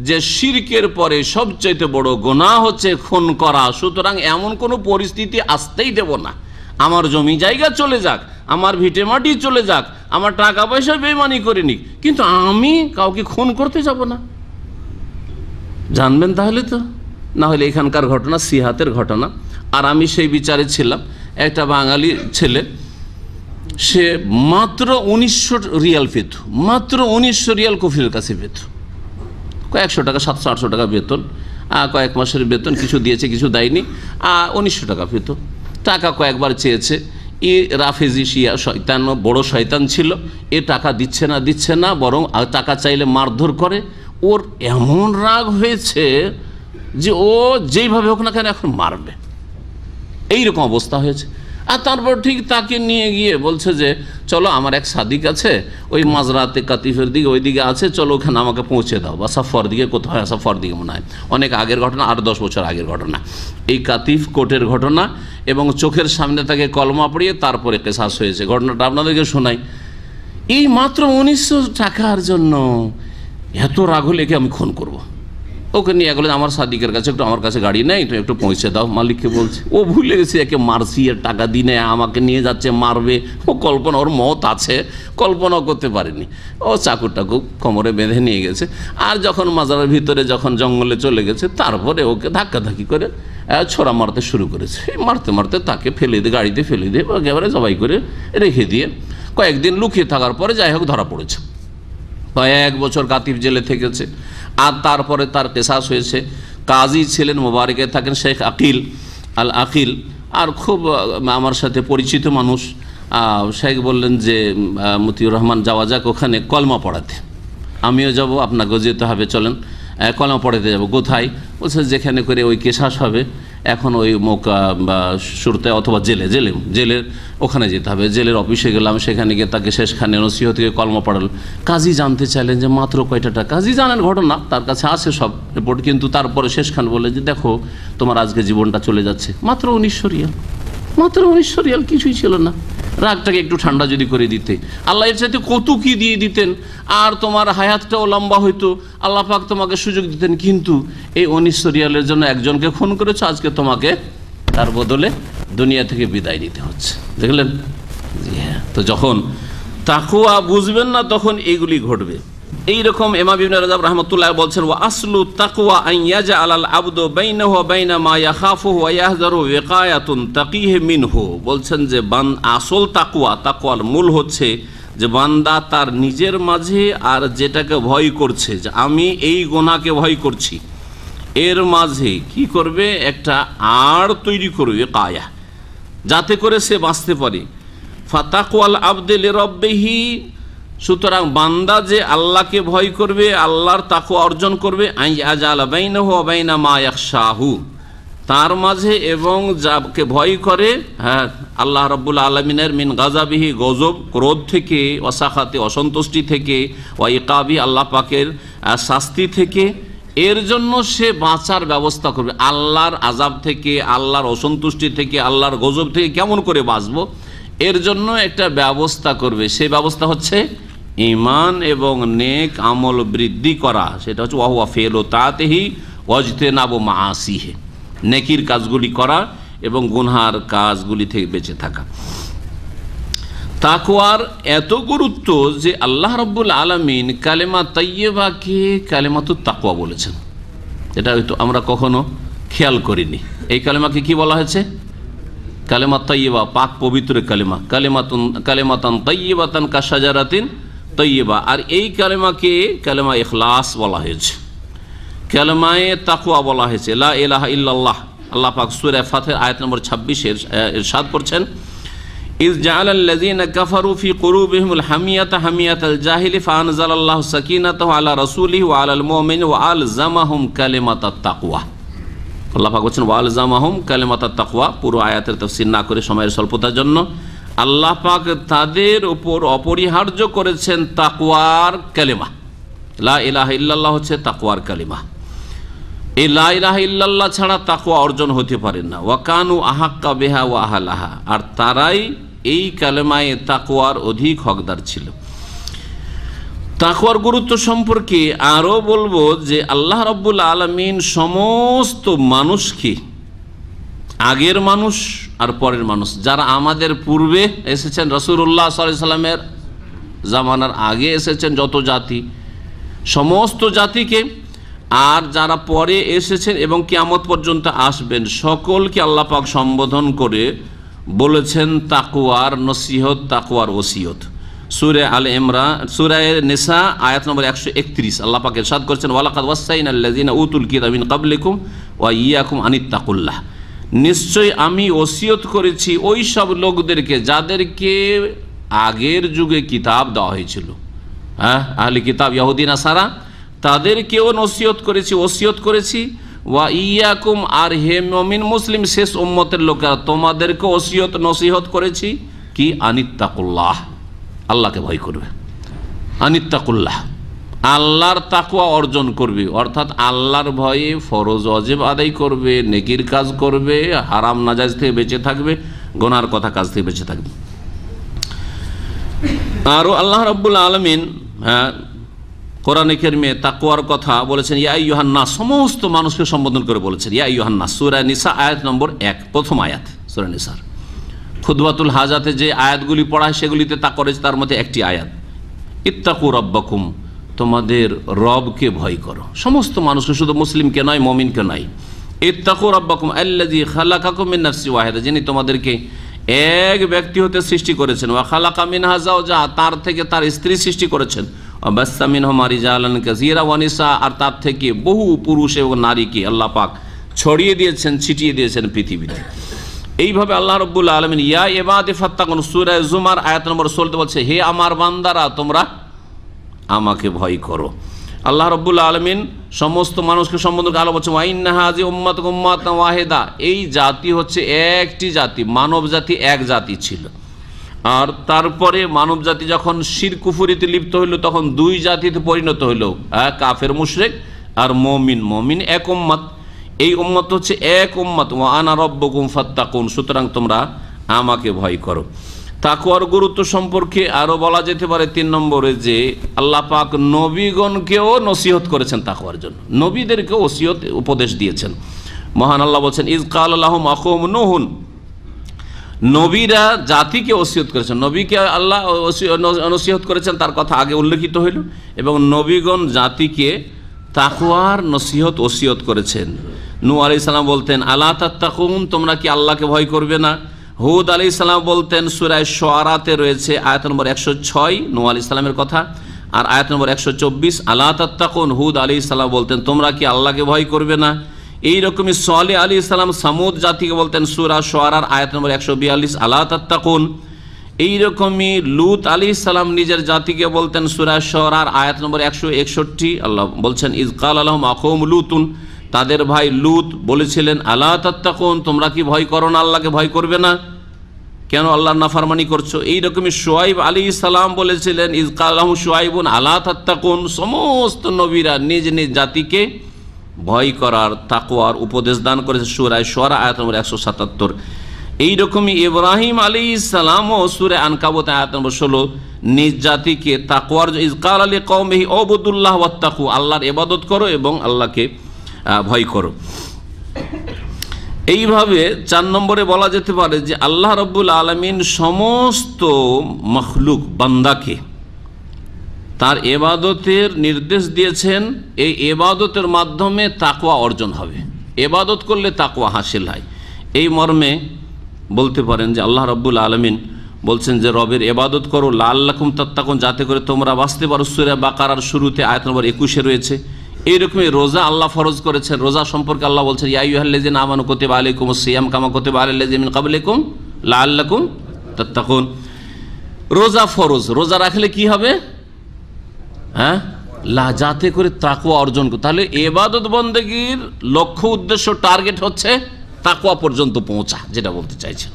যে শিরকের পরে সবচাইতে বড় গুনাহ হচ্ছে খুন করা, সুতরাং এমন কোনো পরিস্থিতি আসতেই দেব না, আমার জমি জায়গা চলে যাক, আমার ভিটে মাটি চলে যাক, আমার টাকা পয়সা বেইমানি করে নিক, কিন্তু আমি কাউকে খুন করতে যাব না। জানবেন তাহলে তো, না হলে এখানকার ঘটনা সিহাতের ঘটনা। আর আমি সেই বিচারে ছিলাম, একটা বাঙালি ছেলে, সে মাত্র 1900 রিয়াল পেত, মাত্র 1900 রিয়াল কফিলের কাছে পেত, কয়েকশো টাকা, 700-800 টাকা বেতন, কয়েক মাসের বেতন, কিছু দিয়েছে কিছু দেয়নি, 1900 টাকা পেত। টাকা কয়েকবার চেয়েছে, এ রাফেজি শিয়া শয়তান, বড় শয়তান ছিল, এ টাকা দিচ্ছে না, বরং টাকা চাইলে মারধর করে। ওর এমন রাগ হয়েছে যে ও যেইভাবে হোক না কেন এখন মারবে, এইরকম অবস্থা হয়েছে। আর তারপর ঠিক তাকে নিয়ে গিয়ে বলছে যে চলো, আমার এক সাদিক আছে ওই মাঝরাতে কাতিফের দিকে, ওই দিকে আছে, চলো ওখানে আমাকে পৌঁছে দাও, বা সাফর দিকে, কোথায় সাফর দিকে মনে হয়, অনেক আগের ঘটনা, 8-10 বছর আগের ঘটনা এই কাতিফ কোটের ঘটনা। এবং চোখের সামনে তাকে কলমা পড়িয়ে তারপরে কেসাস হয়েছে। ঘটনাটা আপনাদেরকে শোনাই। এই মাত্র 1900 টাকার জন্য এত রাগ হলে একে আমি খুন করবো। ওকে নিয়ে গেলে আমার সাদিকের কাছে, একটু আমার কাছে গাড়ি নেই, তুমি একটু পৌঁছে দাও, মালিককে বলছে। ও ভুলে গেছে একে মারছি, এর টাকা দিনে আমাকে নিয়ে যাচ্ছে মারবে, ও কল্পনা, ওর মত আছে, কল্পনাও করতে পারেনি। ও চাকুটাকু কোমরে বেঁধে নিয়ে গেছে। আর যখন মাজারের ভিতরে, যখন জঙ্গলে চলে গেছে, তারপরে ওকে ধাক্কাধাক্কি করে ছোড়া মারতে শুরু করেছে। মারতে মারতে তাকে ফেলে দিয়ে, গাড়িতে ফেলে দিয়ে একেবারে জবাই করে রেখে দিয়ে কয়েকদিন লুকিয়ে থাকার পরে যাই হোক ধরা পড়েছে। কয়েক বছর কাতিফ জেলে থেকেছে। আর তারপরে তার কেসাস হয়েছে। কাজী ছিলেন, মোবারকে থাকেন শেখ আকিল আল আকিল, আর খুব আমার সাথে পরিচিত মানুষ। শেখ বললেন যে মতিউর রহমান যাওয়া যাক ওখানে কলমা পড়াতে, আমিও যাব, আপনাকেও যেতে হবে, চলেন কলমা পড়াতে যাব। কোথায়? বলছে যেখানে করে ওই কেশাস হবে এখন ওই মৌকা বা শুরুতে, অথবা জেলের ওখানে যেতে হবে। জেলের অফিসে গেলাম, সেখানে গিয়ে তাকে শেষখানে নসিহত থেকে কলমা পড়াল। কাজী জানতে চাইলেন যে মাত্র কয়টা, কাজী জানেন ঘটনা, তার কাছে আছে সব রিপোর্ট, কিন্তু তারপরে শেষখান বলে যে দেখো তোমার আজকে জীবনটা চলে যাচ্ছে, মাত্র 1900 রিয়াল, মাত্র 1900 রিয়াল, কিছুই ছিল না। রাগটাকে একটু ঠান্ডা যদি করে দিতে, আল্লাহ এর চাইতে কত কি দিয়ে দিতেন, আর তোমার হায়াতটাও লম্বা হইতো, আল্লাহ পাক তোমাকে সুযোগ দিতেন। কিন্তু এই 1900 রিয়ালের জন্য একজনকে খুন করেছো, আজকে তোমাকে তার বদলে দুনিয়া থেকে বিদায় নিতে হচ্ছে। দেখলেন? জি হ্যাঁ। তো যখন তাকওয়া বুঝবেন না তখন এইগুলি ঘটবে। এইরকম ইমাম ইবনে রাজব রাহমাতুল্লাহ বলছেন, ওয়া আসলু তাকওয়া আন ইয়াজআলাল আবদু বাইনাহু ওয়া বাইনা মা ইয়াখাফুহু ওয়া ইয়াহযারু ওয়াকায়াতুন তাকিহি মিনহু। বলছেন যে আসল তাকওয়ার মূল হচ্ছে যে বান্দা তার নিজের মাঝে আর যেটাকে ভয় করছে, যে আমি এই গুনাহকে ভয় করছি, এর মাঝে কি করবে, একটা আড় তৈরি করবে, কায়া, যাতে করে সে বাঁচতে পারে। ফাতাকওয়াল আবদি লিরাব্বিহি, সুতরাং বান্দা যে আল্লাহকে ভয় করবে, আল্লাহর তাকওয়া অর্জন করবে, আইয়াজালা বাইনাহু ওয়া বাইনা মা ইয়াখশাহু, তার মাঝে এবং যাকে ভয় করে, হ্যাঁ, আল্লাহ রাব্বুল আলামিনের মিন গাযাবিহি, গজব ক্রোধ থেকে, ওয়াসাখাতে অসন্তুষ্টি থেকে, ওয়া ইকাবি আল্লাহ পাকের শাস্তি থেকে, এর জন্য সে বাঁচার ব্যবস্থা করবে। আল্লাহর আযাব থেকে, আল্লাহর অসন্তুষ্টি থেকে, আল্লাহর গজব থেকে কেমন করে বাঁচবো, এর জন্য একটা ব্যবস্থা করবে। সেই ব্যবস্থা হচ্ছে ঈমান এবং নেক আমল বৃদ্ধি করা। সেটা হচ্ছে ওয়া হুয়া ফি'লু তাআতিহি ওয়াজতিনাবু মাআসিহি, নেকির কাজগুলি করা এবং গুনহার কাজগুলি থেকে বেঁচে থাকা। তাকওয়ার এত গুরুত্ব যে আল্লাহ রাব্বুল আলামিন কালেমা তাইয়্যিবাকে কালেমাতুত তাকওয়া বলেছেন। এটা হয়তো আমরা কখনো খেয়াল করিনি। এই কালেমাকে কি বলা হয়েছে? কালেমা তাইয়্যিবা, পাক পবিত্র কালেমা, কালেমাতান তাইয়্যিবাতান কাশাজারাতিন তাইয়্যিবা। আর এই কালেমাকে কালেমা ইখলাস বলা হয়েছে, কালেমায়ে তাকওয়া বলা হয়েছে, লা ইলাহা ইল্লাল্লাহ। আল্লাহ পাক সূরা ফাতির আয়াত নম্বর 26 ইরশাদ করছেন, ইজ জাআলাল্লাযীনা কাফারু ফি কুলুবিহিমুল হামিয়াতা হামিয়াতাল জাহিলি ফাআনজালাল্লাহু সাকিনাতাহু আলা রাসূলিহি ওয়া আলাল মুমিনিনা ওয়া আলজামাহুম কালিমাতাত তাকওয়া। আল্লাহ পাক বলেছেন ওয়া আলজামাহুম কালিমাতাত তাকওয়া। পুরো আয়াতের তাফসীর না করে সময়ের স্বল্পতার জন্য আল্লাহ পাক তাদের উপর অপরিহার্য করেছেন তাকওয়ার কালেমা। লা ইলাহা ইল্লাল্লাহ হচ্ছে তাকওয়ার কালেমা। এই লা ইলাহা ইল্লাল্লাহ ছাড়া তাকওয়া অর্জন হতে পারে না। ওয়া কানু আহাক্কা বিহা ওয়া আহলাহা, আর তারাই এই কালেমায়ে তাকওয়ার অধিক হকদার ছিল। তাকওয়ার গুরুত্ব সম্পর্কে আরও বলবো যে আল্লাহ রাব্বুল আলামিন সমস্ত মানুষকে, আগের মানুষ আর পরের মানুষ, যারা আমাদের পূর্বে এসেছেন, রাসূলুল্লাহ সাল্লাল্লাহু আলাইহি সাল্লামের জামানার আগে এসেছেন যত জাতি, সমস্ত জাতিকে, আর যারা পরে এসেছেন এবং কিয়ামত পর্যন্ত আসবেন, সকলকে আল্লাহ পাক সম্বোধন করে বলেছেন তাকওয়ার নসিহত, তাকওয়ার ওসিয়ত। সূরা আল ইমরান, সূরা নিসা আয়াত নম্বর 131 আল্লাহ পাক ইরশাদ করেছেন, ওয়ালাকাদ ওয়াসাইনাল্লাযীনা উতুল কিতাবা মিন ক্বাবলিকুম ওয়া ইয়্যাকুম আনিত্তাকুল্লাহ। নিশ্চয় আমি ওসিয়ত করেছি ওই সব লোকদেরকে যাদেরকে আগের যুগে কিতাব দেওয়া হয়েছিল, হ্যাঁ, আহলে কিতাব ইহুদি নাসারা, তাদেরকেও নসিহত করেছি, ওসিয়ত করেছি। ওয়া ইয়্যাকুম, আর হে মুমিন মুসলিম শেষ উম্মতের লোকেরা, তোমাদেরকে ওসিয়ত নসিহত করেছি কি, আনিত্তাকুল্লাহ, আল্লাহকে ভয় করবে। আনিত্তাকুল্লাহ, আল্লাহর তাকওয়া অর্জন করবে, অর্থাৎ আল্লাহর ভয়ে ফরজ ওয়াজিব আদায় করবে, নেকির কাজ করবে, হারাম নাজায়েজ থেকে বেঁচে থাকবে, গুনার কথা কাজ থেকে বেঁচে থাকবে। আরও আল্লাহ রাব্বুল আলামিন কোরআনে কারিমে তাকওয়ার কথা বলেছেন, ইয়া আইয়ুহান নাস, সমস্ত মানুষকে সম্বোধন করে বলেছেন ইয়া আইয়ুহান নাস। সূরা নিসা আয়াত নম্বর 1, প্রথম আয়াত সূরা নিসার। খুতবাতুল হাজাতে যে আয়াতগুলি পড়া হয় সেগুলিতে তাকওয়া রয়েছে, তার মধ্যে একটি আয়াত, ইত্তাকু রাব্বাকুম, তোমাদের রবকে ভয় করো। সমস্ত মানুষকে, শুধু মুসলিমকে নয়, মুমিনকে নয়। ইত্তাকু রাব্বাকুম আল্লাযী খালাকাকুম মিন নাফসিন ওয়াহিদা, যিনি তোমাদেরকে এক ব্যক্তি হতে সৃষ্টি করেছেন। ওয়া খালাকা মিনহা যাওজাহা, তার থেকে তার স্ত্রী সৃষ্টি করেছেন। ওয়া বাসসা মিনহুমা রিজালান কাসীরা ওয়া নিসা, আর তার থেকে বহু পুরুষ এবং নারীকে আল্লাহ পাক ছড়িয়ে দিয়েছেন, ছিটিয়ে দিয়েছেন পৃথিবীতে। এইভাবে আল্লাহ রাব্বুল আলামিন ইয়া ইবাদি ফাত্তাকুন সূরা জুমার আয়াত নম্বর 16 বলছে, হে আমার বান্দারা তোমরা আমাকে ভয় করো। আল্লাহ রাব্বুল আলামিন সমস্ত মানুষকে সম্বোধন আলো বলছে, ওয়া ইন্না হাযি উম্মাতুকুম উম্মাতান ওয়াহিদা, এই জাতি হচ্ছে একটি জাতি, মানব জাতি এক জাতি ছিল। আর তারপরে মানব জাতি যখন শিরক কুফরিতে লিপ্ত হইল তখন দুই জাতিতে পরিণত হইল, কাফের মুশরিক আর মুমিন। মুমিন এক উম্মত, এই উম্মত হচ্ছে এক উম্মত। ওয়া আনা রাব্বুকুম ফাত্তাকুন, সুতরাং তোমরা আমাকে ভয় করো। তাকওয়ার গুরুত্ব সম্পর্কে আরো বলা যেতে পারে 3 নম্বরে যে আল্লাহ পাক নবীগণকেও নসিহত করেছেন তাকওয়ার জন্য, নবীদেরকেও ওসিয়ত উপদেশ দিয়েছেন। মহান আল্লাহ বলছেন, ইজ ক্বালা লাহুম আখুহুম নূহুন, নবীরা জাতিকে ওসিয়ত করেছেন, নবীকে আল্লাহ নসিহত করেছেন, তার কথা আগে উল্লেখিত হইল। এবং নবীগণ জাতিকে তাকওয়ার নসিহত ওসিয়ত করেছেন। নূহ আলাইহিস সালাম বলতেন, আলা তাত্তাকুন, তোমরা কি আল্লাহকে ভয় করবে না। হুদ আলাইহিস সালাম বলতেন, সূরা শুআরাতে রয়েছে আয়াত নম্বর 106 নূহ আলাইহিস সালামের কথা, আর আয়াত নম্বর 124 আলা তাত্তাকুন, হুদ আলাইহিস সালাম বলতেন তোমরা কি আল্লাহকে ভয় করবে না। এইরকমই সালেহ আলাইহিস সালাম সামুদ জাতিকে বলতেন সূরা শুআরার আয়াত নম্বর 142 আলা তাত্তাকুন। এইরকমই লূত আলাইহিস সালাম নিজের জাতিকে বলতেন সূরা শুআরার আয়াত নম্বর 161, আল্লাহ বলছেন, ইজ ক্বালা লাহুম আখুহুম লূতুন, তাদের ভাই লূত বলেছিলেন, আলা তাত্তাকুন, তোমরা কি ভয় করো না, আল্লাহকে ভয় করবে না, কেন আল্লাহর নাফরমানি করছো। এইরকমই শুআইব আলাইহিস সালাম বলেছিলেন, ইজ ক্বালা লাহুম শুআইবুন আলা তাত্তাকুন। সমস্ত নবীরা নিজ নিজ জাতিকে ভয় করার তাকওয়ার উপদেশ দান করেছে সূরা শুআরা আয়াত নম্বর 177। এইরকমই ইব্রাহিম আলাইহিস সালামও সূরা আনকাবুত আয়াত নম্বর 16 নিজ জাতিকে তাকওয়ার, ইজ ক্বালা লিকওমিহি উবুদুল্লাহ ওয়াত্তাকু, আল্লাহর ইবাদত করো এবং আল্লাহকে ভয় করো। এইভাবে 4 নম্বরে বলা যেতে পারে যে আল্লাহ রাব্বুল আলামিন সমস্ত মখলুক বান্দাকে তার ইবাদতের নির্দেশ দিয়েছেন। এই ইবাদতের মাধ্যমে তাকওয়া অর্জন হবে, ইবাদত করলে তাকওয়া হাসিল হয়। এই মর্মে বলতে পারেন যে আল্লাহ রাব্বুল আলামিন বলছেন যে রবের ইবাদত করো লাআল্লাকুম তাত্তাকুন, যাতে করে তোমরা বাঁচতে পারো। সূরা বাকারার শুরুতে আয়াত নম্বর 21 রয়েছে। এইরকমই রোজা আল্লাহ ফরজ করেছেন। রোজা সম্পর্কে আল্লাহ বলছেন, ইয়া আইয়ুহাল্লাযীনা আমানু কুতিবা আলাইকুমুস সিয়াম কামা কুতিবা আলাল লাযীনা মিন ক্বাবলিকুম লাআল্লাকুম তাত্তাকুন। রোজা ফরজ, রোজা রাখলে কি হবে, যাতে করে তাকওয়া অর্জন করে। তাহলে ইবাদত বন্দেগীর লক্ষ্য উদ্দেশ্য টার্গেট হচ্ছে তাকওয়া পর্যন্ত পৌঁছা, যেটা বলতে চাইছেন।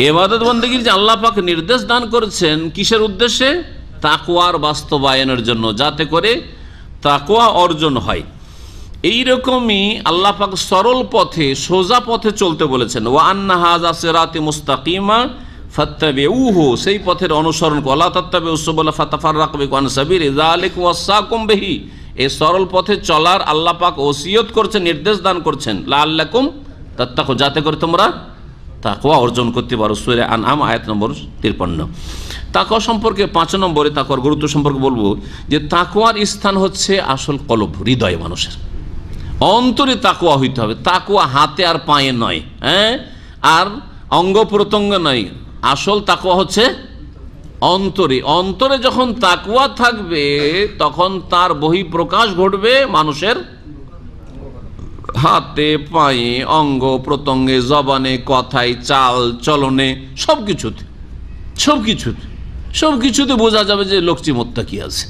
ইবাদত বন্দেগীর যে আল্লাহ পাক নির্দেশ দান করেছেন কিসের উদ্দেশ্যে, তাকওয়ার বাস্তবায়নের জন্য, যাতে করে তাকওয়া অর্জন হয়। এইরকমই আল্লাহ পাক সরল পথে সোজা পথে চলতে বলেছেন, ওয়া আন্না হাযা সিরাতি মুস্তাকিমা ফাত্তাবিউহু, সেই পথের অনুসরণ করো। ওয়ালা তাত্তাবিউস সুবুলা ফাতাফাররাকু বিকুম আন সাবিলি যালিকা ওয়াসাকুম বিহি, এই সরল পথে চলার আল্লাহ পাক ওসিয়ত করছেন, নির্দেশ দান করছেন, লাআল্লাকুম তাত্তাকুন, যাতে করে তোমরা তাকওয়া অর্জন করতে পারো। সূরা আনআম আয়াত নম্বর 53। তাকওয়া সম্পর্কে 5 নম্বরে তাকওয়ার গুরুত্ব সম্পর্কে বলবো যে তাকওয়ার স্থান হচ্ছে আসল কলব, হৃদয়, মানুষের অন্তরে তাকওয়া হইতে হবে। তাকওয়া হাতে আর পায়ে নয়, আর অঙ্গ প্রত্যঙ্গ নয়, আসল তাকওয়া হচ্ছে অন্তরে। অন্তরে যখন তাকওয়া থাকবে তখন তার বহিঃপ্রকাশ ঘটবে মানুষের হাতে পায়ে অঙ্গ প্রত্যঙ্গে, জবানে, কথায়, চাল চলনে, সবকিছুতে বোঝা যাবে যে লোকটি মোত্তাকি আছে।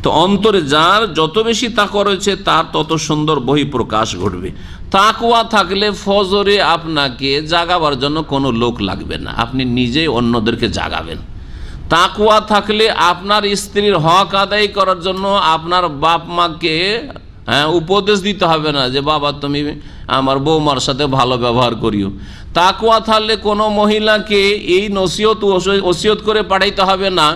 তো অন্তরে যার যত বেশি তাকওয়া রয়েছে তার তত সুন্দর বহিঃপ্রকাশ ঘটবে। তাকওয়া থাকলে ফজরে আপনাকে জাগাবার জন্য কোনো লোক লাগবে না, আপনি নিজেই অন্যদেরকে জাগাবেন। তাকওয়া থাকলে আপনার স্ত্রীর হক আদায় করার জন্য আপনার বাপ মাকে উপদেশ দিতে হবে না যে বাবা তুমি আমার বৌমার সাথে ভালো ব্যবহার করিও। তাকওয়া থাকলে কোনো মহিলাকে এই নসিহত ওসিয়ত করে পাঠাইতে হবে না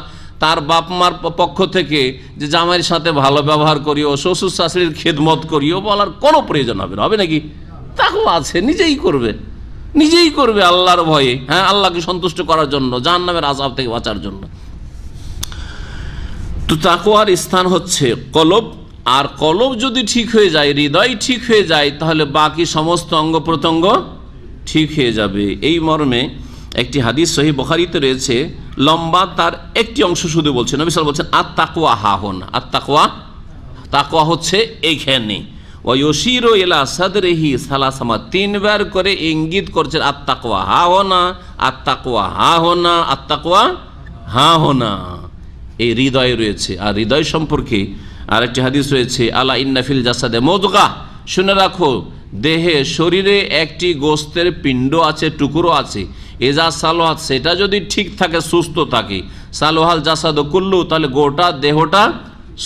তার বাপ মার পক্ষ থেকে যে জামাইয়ের সাথে ভালো ব্যবহার করিও, শ্বশুর শাশুড়ির খেদমত করিও, বলার কোনো প্রয়োজন হবে না। হবে নাকি? তাকওয়া আছে, নিজেই করবে আল্লাহর ভয়ে, আল্লাহকে সন্তুষ্ট করার জন্য, জাহান্নামের আযাব থেকে বাঁচার জন্য। তো তাকওয়ার স্থান হচ্ছে কলব, আর কলব যদি ঠিক হয়ে যায়, হৃদয় ঠিক হয়ে যায়, তাহলে বাকি সমস্ত অঙ্গ প্রত্যঙ্গ ঠিক হয়ে যাবে। এই মর্মে একটি হাদিস সহিহ বুখারীতে রয়েছে, লম্বা, তার একটি অংশ শুধু বলছেন। নবী সাল্লাল্লাহু আলাইহি ওয়াসাল্লাম বলছেন, আত তাকওয়া হাহুনা, তাকওয়া হচ্ছে এইখানে, ওয়ায়ুশিরু ইলা সাদরিহি সালাসামা, 3 বার করে ইঙ্গিত করছেন আত্তাকওয়া হা হোনা, আত্তাকওয়া হা হোনা, আত্তাকওয়া হা হোনা। এই হৃদয়ে রয়েছে। আর হৃদয় সম্পর্কে আরেকটি হাদিস রয়েছে, আলা ইন্না ফিল জাসাদে মুদগা, শুনে রাখো দেহে শরীরে একটি গোস্তের পিণ্ড আছে, টুকরো আছে। এজা সালোহাত, সেটা যদি ঠিক থাকে, সুস্থ থাকে, সালোহাল জাসাদ কুল্লু, তাহলে গোটা দেহটা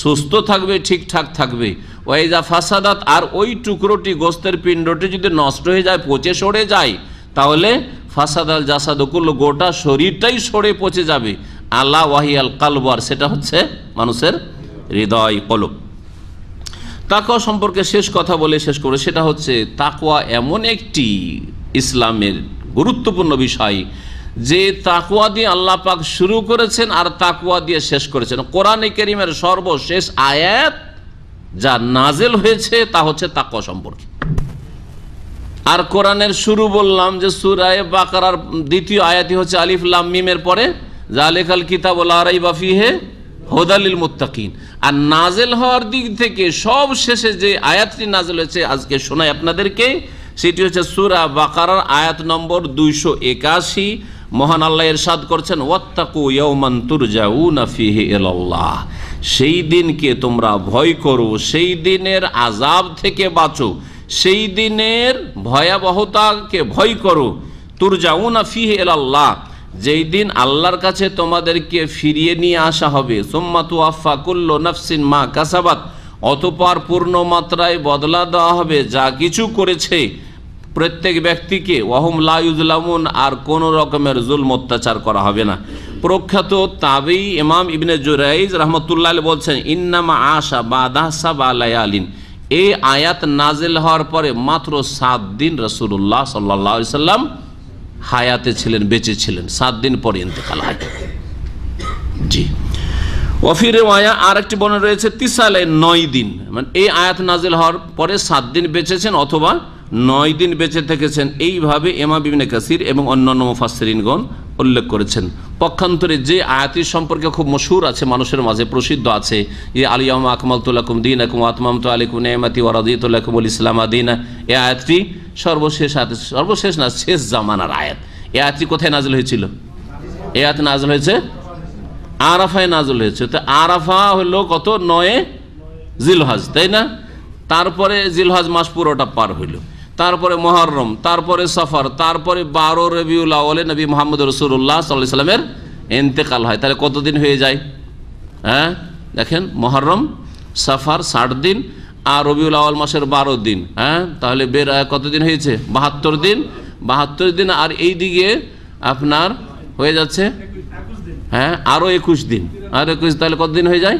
সুস্থ থাকবে, ঠিকঠাক থাকবে। ওয়াইজা ফাসাদাত, আর ওই টুকরোটি গোস্তের পিণ্ডটি যদি নষ্ট হয়ে যায়, পচে সরে যায়, তাহলে ফাসাদাল জাসাদ কুল্লু, গোটা শরীরটাই সরে পচে যাবে। আল্লাহ ওয়াহিয়াল কালব, আর সেটা হচ্ছে মানুষের হৃদয়, কলব। তাকওয়া সম্পর্কে শেষ কথা বলে শেষ করে, সেটা হচ্ছে তাকওয়া এমন একটি ইসলামের গুরুত্বপূর্ণ বিষয় যে তাকওয়া দিয়ে আল্লাহ পাক শুরু করেছেন আর তাকওয়া দিয়ে শেষ করেছেন। কোরআনে কারীমের সর্বশেষ আয়াত যা নাজেল হয়েছে তা হচ্ছে তাকওয়া সম্পর্কে। আর কোরআনের শুরু বললাম যে সূরা বাকারার 2য় আয়াতই হচ্ছে আলিফ লাম মিমের পরে যালিকাল কিতাবু লা রাইবা ফিহি হুদাল লিল মুত্তাকিন। আর নাজেল হওয়ার দিক থেকে সব শেষে যে আয়াতটি নাজেল হয়েছে আজকে শোনাই আপনাদেরকে, সেটি হচ্ছে সূরা বাকারার আয়াত নম্বর 281। মহান আল্লাহ ইরশাদ করছেন, ওয়াত্তাকু ইয়াওমান তুরজাউনা ফিহি ইলাল্লাহ, সেই দিনকে তোমরা ভয় করো, সেই দিনের আযাব থেকে বাঁচো, সেই দিনের ভয়াবহতাকে ভয় করো। তুরজাউনা ফিহি ইলাল্লাহ, যেই দিন আল্লাহর কাছে তোমাদেরকে ফিরিয়ে নিয়ে আসা হবে। সুম্মা তুওয়াফা কুল্লু নাফসিন মা কাসাবাত, অতঃপর পূর্ণ মাত্রায় বদলা দেওয়া হবে যা কিছু করেছে প্রত্যেক ব্যক্তিকে। ওয়াহুম লা ইউজলামুন, আর কোন রকমের জুলম অত্যাচার করা হবে না। প্রখ্যাত তাবেঈ ইমাম ইবনে জুরাইজ রাহমাতুল্লাহ আলাইহি বলছেন, ইন্নামা আশা বাদা সাবা লায়ালিন, এই আয়াত নাজিল হওয়ার পরে মাত্র 7 দিন রাসূলুল্লাহ সাল্লাল্লাহু আলাইহি সাল্লাম হায়াতে ছিলেন, বেঁচে ছিলেন। 7 দিন পরে ইন্তেকাল হয়। জি, ওয়াফি রিওয়ায়া আরেকটি বর্ণনা রয়েছে 9 দিন, মানে এই আয়াত নাজিল হওয়ার পরে 7 দিন বেঁচেছেন অথবা 9 দিন বেঁচে থেকেছেন। এইভাবে ইমাম ইবনে কাসির এবং অন্যান্য মুফাসসিরিনগণ উল্লেখ করেছেন। পক্ষান্তরে যে আয়াতটি সম্পর্কে খুব মশহুর আছে, মানুষের মাঝে প্রসিদ্ধ আছে, যে আল ইয়াউমা আকমালতু লাকুম দীনাকুম ওয়া আতমামতু আলাইকুম নি'মাতি ওয়া রাদিতু লাকুমুল ইসলামা দীনা, এই আয়াতটি সর্বশেষ আয়াত, সর্বশেষ না, শেষ জামানার আয়াত। এই আয়াতটি কোথায় নাজিল হয়েছিল? এই আয়াত নাজিল হয়েছে আরাফায় নাজিল হয়েছে। তো আরাফা হলো কত? 9 জিলহজ, তাই না? তারপরে জিলহজ মাস পুরোটা পার হইল, তারপরে মুহররম, তারপরে সফর, তারপরে 12 রবিউল আউয়ালে নবী মুহাম্মদ রাসূলুল্লাহ সাল্লাল্লাহু আলাইহি সাল্লামের ইন্তেকাল হয়। তাহলে কতদিন হয়ে যায়? হ্যাঁ দেখেন, মুহররম, সফর 60 দিন, আর রবিউল আউয়াল মাসের 12 দিন। হ্যাঁ, তাহলে কতদিন হয়েছে? 72 দিন। 72 দিন, আর এই দিকে আপনার হয়ে যাচ্ছে হ্যাঁ আরো 21 দিন, আর 21, তাহলে কতদিন হয়ে যায়?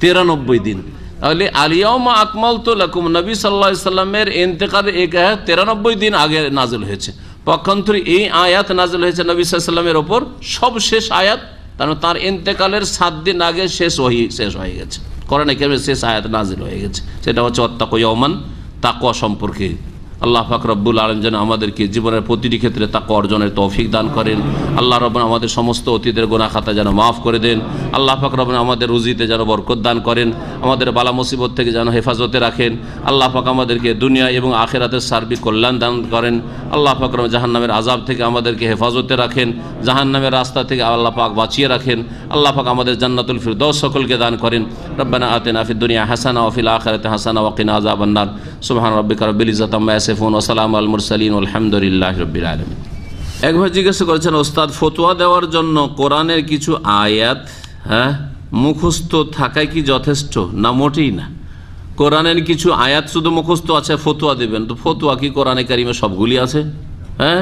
93 দিন। তাহলে আল ইয়াউমা আকমালতু লাকুম, নবী সাল্লাল্লাহু আলাইহি সাল্লামের ইন্তেকালের 93 দিন আগে নাজিল হয়েছে। পক্ষান্তরে এই আয়াত নাজিল হয়েছে নবী সাল্লাল্লাহু আলাইহি সাল্লামের ওপর সবশেষ আয়াত, কারণ তার ইন্তেকালের 7 দিন আগে শেষ হয়ে গেছে, কোরআনে কারীমের শেষ আয়াত নাজিল হয়ে গেছে। সেটা হচ্ছে ওয়াত্তাকু ইয়াওমান, তাকওয়া সম্পর্কে। আল্লাহ পাক রব্বুল আলামিন যেন আমাদেরকে জীবনের প্রতিটি ক্ষেত্রে তাকওয়া অর্জনের তৌফিক দান করেন। আল্লাহ রাব্বুল আমাদের সমস্ত অতীতের গুনাহ খাতা যেন মাফ করে দেন। আল্লাহ পাক রব্বুল আমাদের রুজিতে যেন বরকত দান করেন, আমাদের বালা মুসিবত থেকে যেন হেফাজতে রাখেন। আল্লাহ পাক আমাদেরকে দুনিয়া এবং আখিরাতের সার্বিক কল্যাণ দান করেন। আল্লাহ পাক রব্বুল জাহান্নামের আযাব থেকে আমাদেরকে হেফাজতে রাখেন, জাহান্নামের রাস্তা থেকে আল্লাহ পাক বাঁচিয়ে রাখেন। আল্লাহ পাক আমাদের জান্নাতুল ফিরদৌস সকলকে দান করেন। রব্বানা আতিনা ফিদ দুনিয়া হাসানা ওয়া ফিল আখিরাতি হাসানা ওয়া কিনা আযাবান নার। সুবহান রাব্বিকা রাব্বিল ইজ্জাতি আম্মা ইয়াসিফুন ওয়া সালামু আলাল মুরসালিন আলহামদুলিল্লাহি রাব্বিল আলামিন। একবার জিজ্ঞাসা করেছেন, ওস্তাদ ফতোয়া দেওয়ার জন্য কোরআনের কিছু আয়াত মুখস্থ থাকাই কি যথেষ্ট? না, মোটেই না। কোরআনের কিছু আয়াত শুধু মুখস্থ আছে, ফতোয়া দেবেন, তো ফতোয়া কি কোরআনে কারিমে সবগুলি আছে? হ্যাঁ,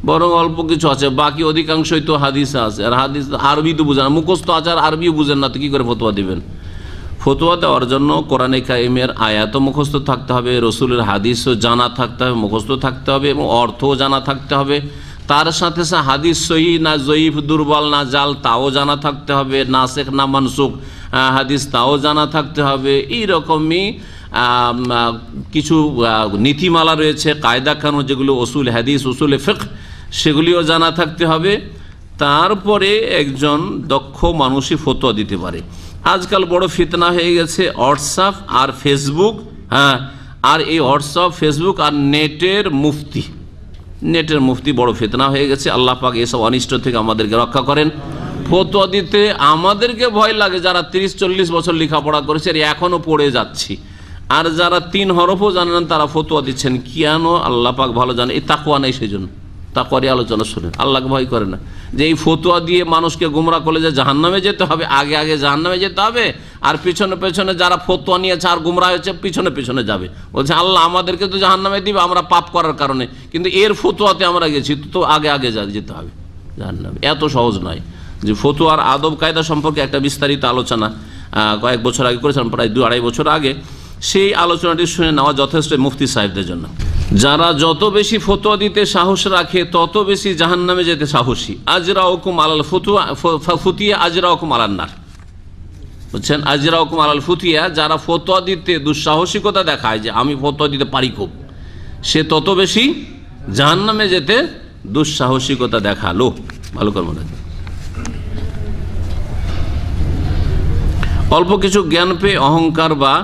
বরং অল্প কিছু আছে, বাকি অধিকাংশই তো হাদিসে আছে। আর হাদিস আরবি তো বুঝেন না, মুখস্থ আছে আর আরবিও বুঝেন না, তো কী করে ফতোয়া দিবেন? ফতোয়া দেওয়ার জন্য কোরআনে কারিমের আয়াতও মুখস্থ থাকতে হবে, রসুলের হাদিসও জানা থাকতে হবে, মুখস্থ থাকতে হবে, এবং অর্থও জানা থাকতে হবে। তার সাথে সাথে হাদিস সহি না জয়ীফ, দুর্বল না জাল, তাও জানা থাকতে হবে। নাসেখ না মানসুখ হাদিস, তাও জানা থাকতে হবে। এইরকমই কিছু নীতিমালা রয়েছে, কায়দা কানুন, যেগুলো উসুল হাদিস, উসুলে ফিকহ, সেগুলিও জানা থাকতে হবে। তারপরে একজন দক্ষ মানুষই ফতোয়া দিতে পারে। আজকাল বড় ফিতনা হয়ে গেছে হোয়াটসঅ্যাপ আর ফেসবুক, আর এই হোয়াটসঅ্যাপ, ফেসবুক আর নেটের মুফতি বড় ফিতনা হয়ে গেছে। আল্লাহ পাক এসব অনিষ্ট থেকে আমাদেরকে রক্ষা করেন। ফতোয়া দিতে আমাদেরকে ভয় লাগে, যারা 30-40 বছর লেখাপড়া করেছে এখনো পড়ে যাচ্ছি, আর যারা 3 হরফও জানেন তারা ফতোয়া দিচ্ছেন। কেন? আল্লাহ পাক ভালো জানে। এই তাকওয়া নেই, সেই জন্য তাকওয়ারই আলোচনা শুনেন। আল্লাহকে ভয় করে না যে এই ফতোয়া দিয়ে মানুষকে গুমরা করলে যে জাহান্নামে যেতে হবে, আগে আগে জাহান্নামে যেতে হবে, আর পিছনে পেছনে যারা ফতোয়া নিয়েছে আর গুমরা হয়েছে পিছনে পিছনে যাবে। বলছে আল্লাহ আমাদেরকে তো জাহান্নামে দিবে আমরা পাপ করার কারণে, কিন্তু এর ফতোয়াতে আমরা গেছি, তো আগে আগে যেতে হবে জাহান্নামে। এত সহজ নয়। যে ফতোয়ার আদব কায়দা সম্পর্কে একটা বিস্তারিত আলোচনা কয়েক বছর আগে করেছিলাম, প্রায় 2-2.5 বছর আগে। সেই আলোচনাটি শুনে নেওয়া যথেষ্ট মুফতি সাহেবদের জন্য। যারা যত বেশি ফতোয়া দিতে সাহস রাখে তত বেশি জাহান্নামে যেতে সাহসী। আজরাউকুম আলাল ফুতিয়া আজরাউকুম আলান্নার, বুঝছেন? আজরাউকুম আলাল ফুতিয়া, যারা ফতোয়া দিতে দুঃসাহসিকতা দেখায় যে আমি ফতোয়া দিতে পারি খুব, সে তত বেশি জাহান্নামে যেতে দুঃসাহসিকতা দেখালো। ভালো করে মনে রাখবেন। অল্প কিছু জ্ঞান পেয়ে অহংকার বা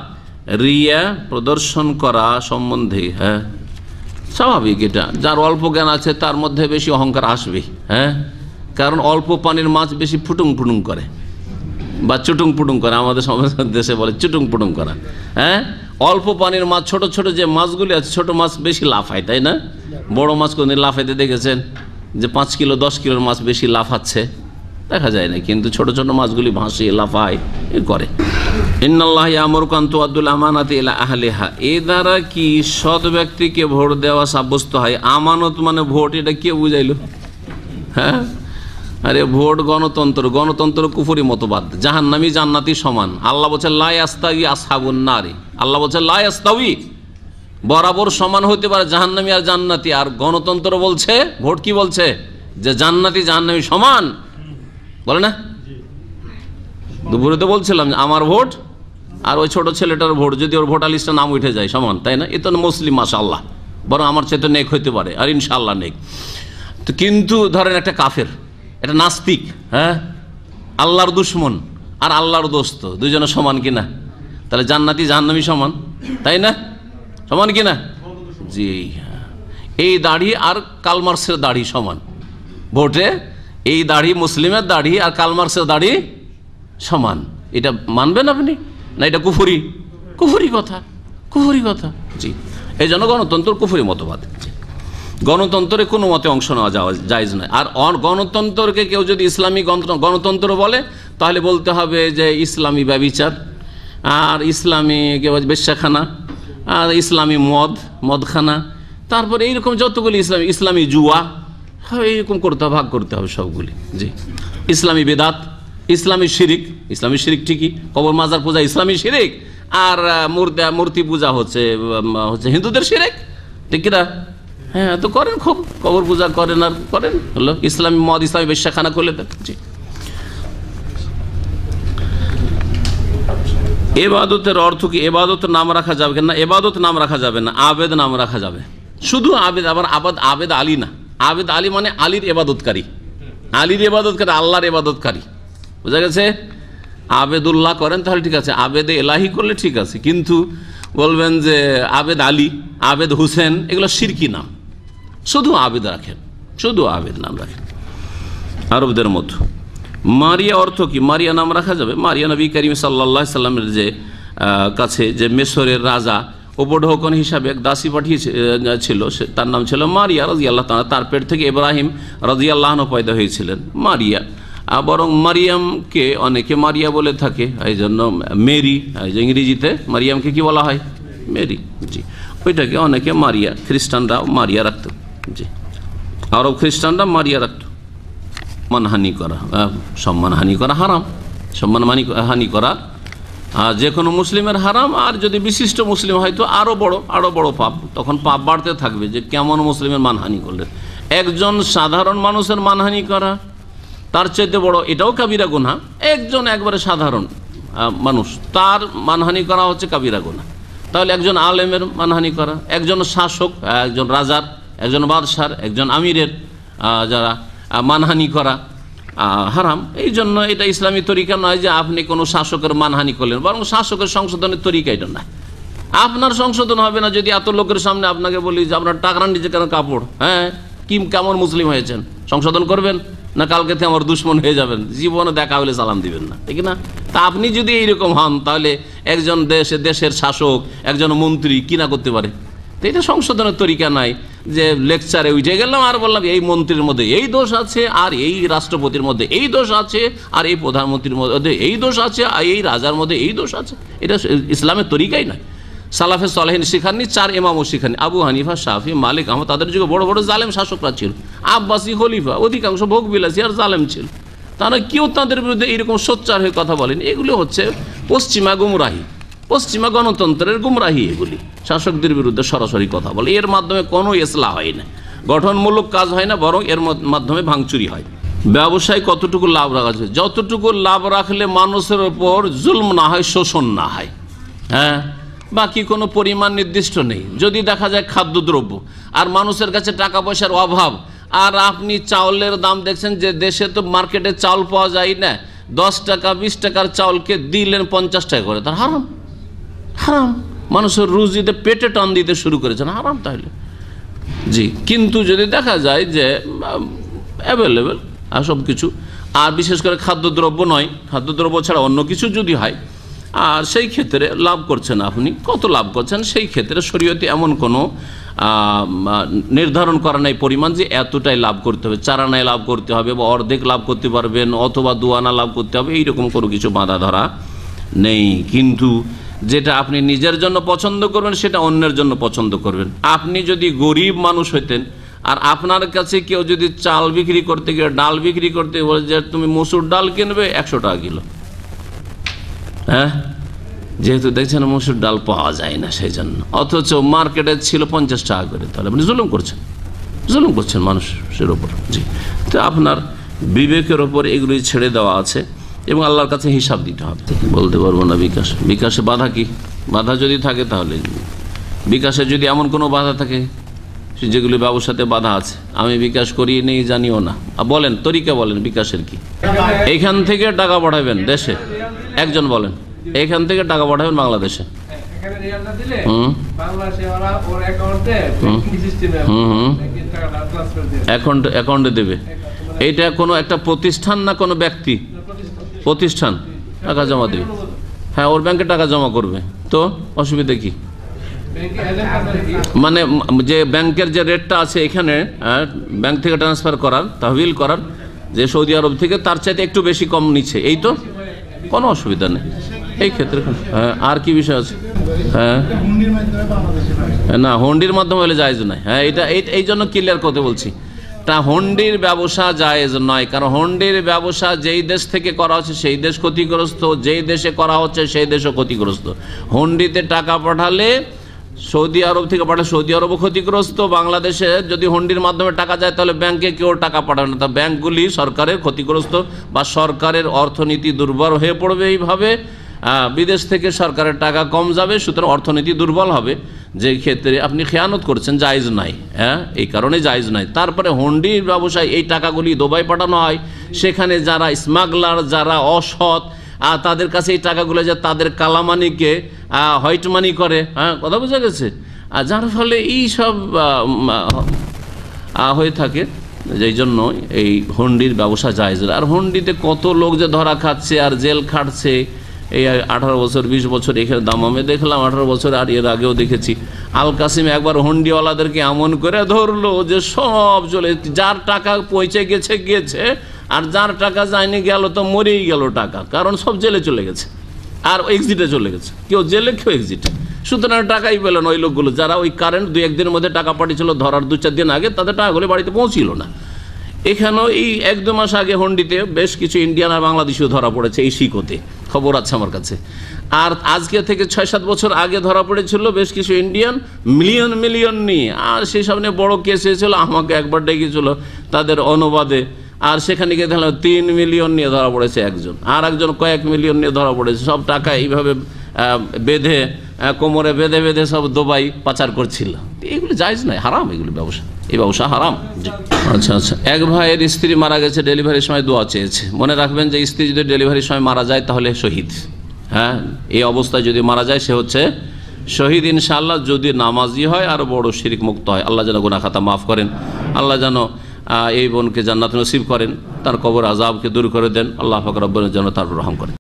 রিয়া প্রদর্শন করা সম্বন্ধে, হ্যাঁ স্বাভাবিক। এটা যার অল্প জ্ঞান আছে তার মধ্যে বেশি অহংকার আসবে, হ্যাঁ, কারণ অল্প পানির মাছ বেশি ফুটুং ফুটুং করে বা চুটুং পুটুং করে, আমাদের সমাজের দেশে বলে চুটুং পুটুং করা। হ্যাঁ, অল্প পানির মাছ, ছোট ছোট যে মাছগুলি আছে, ছোট মাছ বেশি লাফায়, তাই না? বড় মাছ কোনদিন লাফাইতে দেখেছেন? যে 5 কিলো 10 কিলোর মাছ বেশি লাফাচ্ছে দেখা যায় না, কিন্তু ছোট ছোট মাছগুলি ভাসিয়ে লাফায় করে। ইন্নাল্লাহ ইয়ামুরুকুম আন তুআদ্দুল আমানাতি ইলা আহলিহা, এ দ্বারা কি সৎ ব্যক্তিকে ভোট দেওয়া সাব্যস্ত হয়। আমানত মানে ভোট, এটা কে বুঝাইলো? হ্যাঁ, আরে ভোট গণতন্ত্র, গণতন্ত্র কুফরি মতবাদ। জাহান্নামী জান্নাতি সমান। আল্লাহ বলছে লা ইয়াস্তাউই আসহাবুন নারি, আল্লাহ বলছে লা ইয়াস্তাউই, বরাবর সমান হতে পারে জাহান্নামী আর জান্নাতি। আর গণতন্ত্র বলছে, ভোট কি বলছে? যে জান্নাতি জাহান্নামী সমান, বলে না? দুপুরে তো বলছিলাম আমার ভোট আর ওই ছোট ছেলেটার ভোট, যদি ওর ভোটার লিস্টে নাম উঠে যায় সমান, তাই না? এ তো মুসলিম মাশাআল্লাহ, বরং আমার চেয়ে তো নেক হইতে পারে, আর ইনশাআল্লাহ নেক। তো কিন্তু ধরেন একটা কাফের, একটা নাস্তিক, হ্যাঁ, আল্লাহর দুশ্মন আর আল্লাহর দোস্ত, দুজনে সমান কিনা? তাহলে জান্নাতি জাহান্নামী সমান, তাই না? সমান কিনা? জি হ্যাঁ। এই দাড়ি আর কালমার্সের দাড়ি সমান ভোটে। এই দাড়ি, মুসলিমের দাড়ি আর কালমার্সের দাড়ি সমান। এটা মানবেন আপনি? না এটা কুফরি, কুফরি কথা, কুফরি কথা। জি, এই জন্য গণতন্ত্র কুফরি মতবাদ। গণতন্ত্রে কোনো মতে অংশ নেওয়া যাওয়া জায়েজ নয়। আর গণতন্ত্রকে কেউ যদি ইসলামী গণতন্ত্র বলে তাহলে বলতে হবে যে ইসলামী ব্যভিচার, আর ইসলামী বেশ্যাখানা, আর ইসলামী মদখানা, তারপরে এইরকম যতগুলি ইসলামী জুয়া, এইরকম করতে হবে, ভাগ করতে হবে সবগুলি। জি, ইসলামী বেদাত, ইসলামী শিরিক, ইসলামী শিরিক ঠিকই, কবর মাজার পূজা ইসলামী শিরিক, আর মূর্তি পূজা হচ্ছে হিন্দুদের শিরিক, ঠিক কিনা? হ্যাঁ, তো করেন খুব, কবর পূজা করেন আর করেন, হলো ইসলামী মদ, ইসলামী বেশ্যাখানা করলে দেখ। জি, এবাদতের অর্থ কি? এবাদত নাম রাখা যাবে না, এবাদত নাম রাখা যাবে না, আবেদ নাম রাখা যাবে। শুধু আবেদ, আবার আবেদ আলী না। আবেদ আলী মানে আলীর এবাদতকারী, আলীর এবাদতকারী, আল্লাহর এবাদতকারী, বোঝা গেছে? আবেদুল্লাহ করেন তাহলে ঠিক আছে, আবেদে এলাহি করলে ঠিক আছে, কিন্তু বলবেন যে আবেদ আলী, আবেদ হুসেন, এগুলো শিরকি নাম। শুধু আবেদ রাখেন, শুধু আবেদ নাম রাখেন, আরবদের মতো। মারিয়া অর্থ কি? মারিয়া নাম রাখা যাবে। মারিয়া নবী করিম সাল্লাল্লাহু আলাইহি সাল্লামের যে কাছে যে মিশরের রাজা উপঢৌকন হিসাবে এক দাসী পাঠিয়েছিল, তার নাম ছিল মারিয়া রাদিয়াল্লাহু তাআলা। তার পেট থেকে ইব্রাহিম রাদিয়াল্লাহু আনহু পয়দা হয়েছিলেন। মারিয়া, বরং মারিয়ামকে অনেকে মারিয়া বলে থাকে, এই জন্য মেরি, ইংরেজিতে মারিয়ামকে কি বলা হয়? মেরি। জি, ওইটাকে অনেকে মারিয়া, খ্রিস্টানরা মারিয়া রাখত। জি, আরব খ্রিস্টানরা মারিয়া রাখত। মানহানি করা, সম্মানহানি করা হারাম, সম্মানহানি করা যে কোনো মুসলিমের হারাম। আর যদি বিশিষ্ট মুসলিম হয় তো আরও বড় পাপ, তখন পাপ বাড়তে থাকবে যে কেমন মুসলিমের মানহানি করলে। একজন সাধারণ মানুষের মানহানি করা তার চাইতে বড়, এটাও কাবিরা গুনাহ। একজন একবারে সাধারণ মানুষ, তার মানহানি করা হচ্ছে কাবিরা গুনাহ। তাহলে একজন আলেমের মানহানি করা, একজন শাসক, একজন রাজার, একজন বাদশার, একজন আমিরের যারা মানহানি করা হারাম। এই জন্য এটা ইসলামী তরিকা নয় যে আপনি কোনো শাসকের মানহানি করলেন, বরং শাসকের সংশোধনের তরিকা এটা নয়। আপনার সংশোধন হবে না যদি এত লোকের সামনে আপনাকে বলি যে আপনার টাকার নিচে কেন কাপড়, হ্যাঁ কি কেমন মুসলিম হয়েছেন, সংশোধন করবেন না কালকে থেকে আমার দুশ্মন হয়ে যাবেন, জীবনে দেখা হলে সালাম দিবেন না, ঠিক না? তা আপনি যদি এইরকম হন তাহলে একজন দেশের শাসক, একজন মন্ত্রী কি না করতে পারে? তো এটা সংশোধনের তরিকা নাই যে লেকচারে উঠে গেলাম আর বললাম এই মন্ত্রীর মধ্যে এই দোষ আছে, আর এই রাষ্ট্রপতির মধ্যে এই দোষ আছে, আর এই প্রধানমন্ত্রীর মধ্যে এই দোষ আছে, আর এই রাজার মধ্যে এই দোষ আছে। এটা ইসলামের তরিকাই নয়। সালাফে সালেহিন শিখাননি, 4 ইমামও শিখাননি। আবু হানিফা, শাফি, মালিক, আহমদ, তাদের যুগে বড় বড় জালেম শাসকরা ছিল। আব্বাসী খলিফা অধিকাংশ ভোগবিলাসী আর জালেম ছিল। তারা কেউ তাদের বিরুদ্ধে এইরকম সোচ্চার হয়ে কথা বলেনি। এগুলো হচ্ছে পশ্চিমা গুমরাহি, পশ্চিমা গণতন্ত্রের গুমরাহি। এগুলি শাসকদের বিরুদ্ধে সরাসরি কথা বলে, এর মাধ্যমে কোনো ইসলাহ হয় না, গঠনমূলক কাজ হয় না, বরং এর মাধ্যমে ভাঙচুরি হয়। ব্যবসায় কতটুকু লাভ রাখা যায়? যতটুকু লাভ রাখলে মানুষের ওপর জুলম না হয়, শোষণ না হয়, হ্যাঁ, বাকি কোনো পরিমাণ নির্দিষ্ট নেই। যদি দেখা যায় খাদ্যদ্রব্য আর মানুষের কাছে টাকা পয়সার অভাব, আর আপনি চাউলের দাম দেখছেন যে দেশে তো মার্কেটে চাউল পাওয়া যায় না, 10 টাকা 20 টাকার চাউলকে দিলেন 50 টাকা করে, তার হারাম, হারাম। মানুষের রুজিতে পেটে টান দিতে শুরু করেছেন, হারাম তাহলে। জি, কিন্তু যদি দেখা যায় যে অ্যাভেলেবেল আর সব কিছু, আর বিশেষ করে খাদ্যদ্রব্য নয়, খাদ্যদ্রব্য ছাড়া অন্য কিছু যদি হয়, আর সেই ক্ষেত্রে লাভ করছেন আপনি, কত লাভ করছেন, সেই ক্ষেত্রে শরীয়তে এমন কোনো নির্ধারণ করা নাই পরিমাণ যে এতটাই লাভ করতে হবে, 4 আনায় লাভ করতে হবে, বা অর্ধেক লাভ করতে পারবেন, অথবা 2 আনা লাভ করতে হবে, এইরকম কোনো কিছু বাঁধা ধরা নেই। কিন্তু যেটা আপনি নিজের জন্য পছন্দ করবেন সেটা অন্যের জন্য পছন্দ করবেন। আপনি যদি গরিব মানুষ হইতেন আর আপনার কাছে কেউ যদি চাল বিক্রি করতে গিয়ে, ডাল বিক্রি করতে বলে যে তুমি মসুর ডাল কিনবে 100 টাকা কিলো, হ্যাঁ, যেহেতু দেখছেন মসুর ডাল পাওয়া যায় না সেই জন্য, অথচ মার্কেটে ছিল 50 টাকা করে, তাহলে আপনি জুলুম করছেন মানুষের ওপর। জি, তো আপনার বিবেকের ওপর এগুলি ছেড়ে দেওয়া আছে এবং আল্লাহর কাছে হিসাব দিতে হবে। বলতে পারবো না বিকাশে বাধা কি? বাধা যদি থাকে তাহলে বিকাশে যদি এমন কোনো বাধা থাকে যেগুলি ব্যবসাতে বাধা আছে, আমি বিকাশ করিয়ে নেই জানিও না, বলেন তরিকা বলেন বিকাশের কি? এইখান থেকে টাকা পাঠাবেন দেশে, একজন বলেন এইখান থেকে টাকা পাঠাবেন বাংলাদেশে, অ্যাকাউন্টে দেবে। এইটা কোনো একটা প্রতিষ্ঠান না কোনো ব্যক্তি? প্রতিষ্ঠান টাকা জমা দেবে, হ্যাঁ, ওর ব্যাংকে টাকা জমা করবে, তো অসুবিধা কি? মানে যে ব্যাংকের যে রেটটা আছে এখানে ব্যাংক থেকে ট্রান্সফার করার, তহবিল করার, যে সৌদি আরব থেকে তার চাইতে একটু বেশি কম নিচ্ছে, এই তো, কোনো অসুবিধা নেই এই ক্ষেত্রে। হ্যাঁ, আর কি বিষয় আছে? হ্যাঁ, না, হুন্ডির মাধ্যমে হলে জায়েজ নয়। হ্যাঁ, এটা এই জন্য ক্লিয়ার করতে বলছি, তা হুন্ডির ব্যবসা জায়েজ নয়, কারণ হুন্ডির ব্যবসা যেই দেশ থেকে করা হচ্ছে সেই দেশ ক্ষতিগ্রস্ত, যেই দেশে করা হচ্ছে সেই দেশও ক্ষতিগ্রস্ত। হুন্ডিতে টাকা পাঠালে সৌদি আরব থেকে পাঠালে সৌদি আরবও ক্ষতিগ্রস্ত, বাংলাদেশে যদি হুন্ডির মাধ্যমে টাকা যায় তাহলে ব্যাংকে কেউ টাকা পাঠাবে না, তা ব্যাংকগুলি সরকারের ক্ষতিগ্রস্ত বা সরকারের অর্থনীতি দুর্বল হয়ে পড়বে। এইভাবে বিদেশ থেকে সরকারের টাকা কম যাবে, সুতরাং অর্থনীতি দুর্বল হবে, যে ক্ষেত্রে আপনি খেয়ানত করছেন, জায়েজ নাই। হ্যাঁ, এই কারণে জায়েজ নাই। তারপরে হুন্ডির ব্যবসায় এই টাকাগুলি দুবাই পাঠানো হয়, সেখানে যারা স্মাগলার, যারা অসৎ, তাদের কাছে এই টাকাগুলো যে তাদের কালামানিকে হোয়াইট মানি করে, হ্যাঁ, কথা বোঝা গেছে, যার ফলে এই সব হয়ে থাকে, যেই জন্য এই হুন্ডির ব্যবসা জায়েজ। আর হুন্ডিতে কত লোক যে ধরা খাচ্ছে আর জেল খাটছে, এই 18 বছর 20 বছর এখানে দামামে দেখলাম, 18 বছর, আর এর আগেও দেখেছি। আল কাসিম একবার হুন্ডিওয়ালাদেরকে এমন করে ধরলো যে সব চলে, যার টাকা পৌঁছে গেছে, আর যার টাকা যায়নি গেল তো মরেই গেল টাকা, কারণ সব জেলে চলে গেছে আর এক্সিটে চলে গেছে, কেউ জেলে কেউ এক্সিটে। সুতরাং টাকাই পেলেন ওই লোকগুলো, যারা ওই কারেন্ট 2-1 দিনের মধ্যে টাকা পাঠিয়েছিল, ধরার 2-4 দিন আগে তাদের টাকাগুলো বাড়িতে পৌঁছিল না। এখানেও এই 1-2 মাস আগে হুন্ডিতে বেশ কিছু ইন্ডিয়ান আর বাংলাদেশিও ধরা পড়েছে, এই শিকোতে খবর আছে আমার কাছে। আর আজকে থেকে 6-7 বছর আগে ধরা পড়েছিল বেশ কিছু ইন্ডিয়ান মিলিয়ন নিয়ে, আর সেই সামনে বড় কেস হয়েছিল, আমাকে একবার ডেকেছিল তাদের অনুবাদে, আর সেখানে গিয়ে দেখলাম 3 মিলিয়ন নিয়ে ধরা পড়েছে একজন, আর একজন কয়েক মিলিয়ন নিয়ে ধরা পড়েছে। সব টাকা এইভাবে বেঁধে, কোমরে বেঁধে সব দুবাই পাচার করছিল। এগুলো জায়েজ নয়, হারাম এগুলো ব্যবসা, এই ব্যবসা হারাম। আচ্ছা, এক ভাইয়ের স্ত্রী মারা গেছে, ডেলিভারির সময় দোয়া চেয়েছে। মনে রাখবেন যে স্ত্রী যদি ডেলিভারির সময় মারা যায় তাহলে শহীদ। হ্যাঁ, এই অবস্থায় যদি মারা যায় সে হচ্ছে শহীদ ইনশাআল্লাহ যদি নামাজি হয় আর বড় শিরক মুক্ত হয়। আল্লাহ যেন গুনাহ খাতা মাফ করেন, আল্লাহ যেন এই বোনকে জান্নাত নসিব করেন, তার কবর আযাবকে দূর করে দেন, আল্লাহ পাক রব্বুল যেন তার রহম করেন।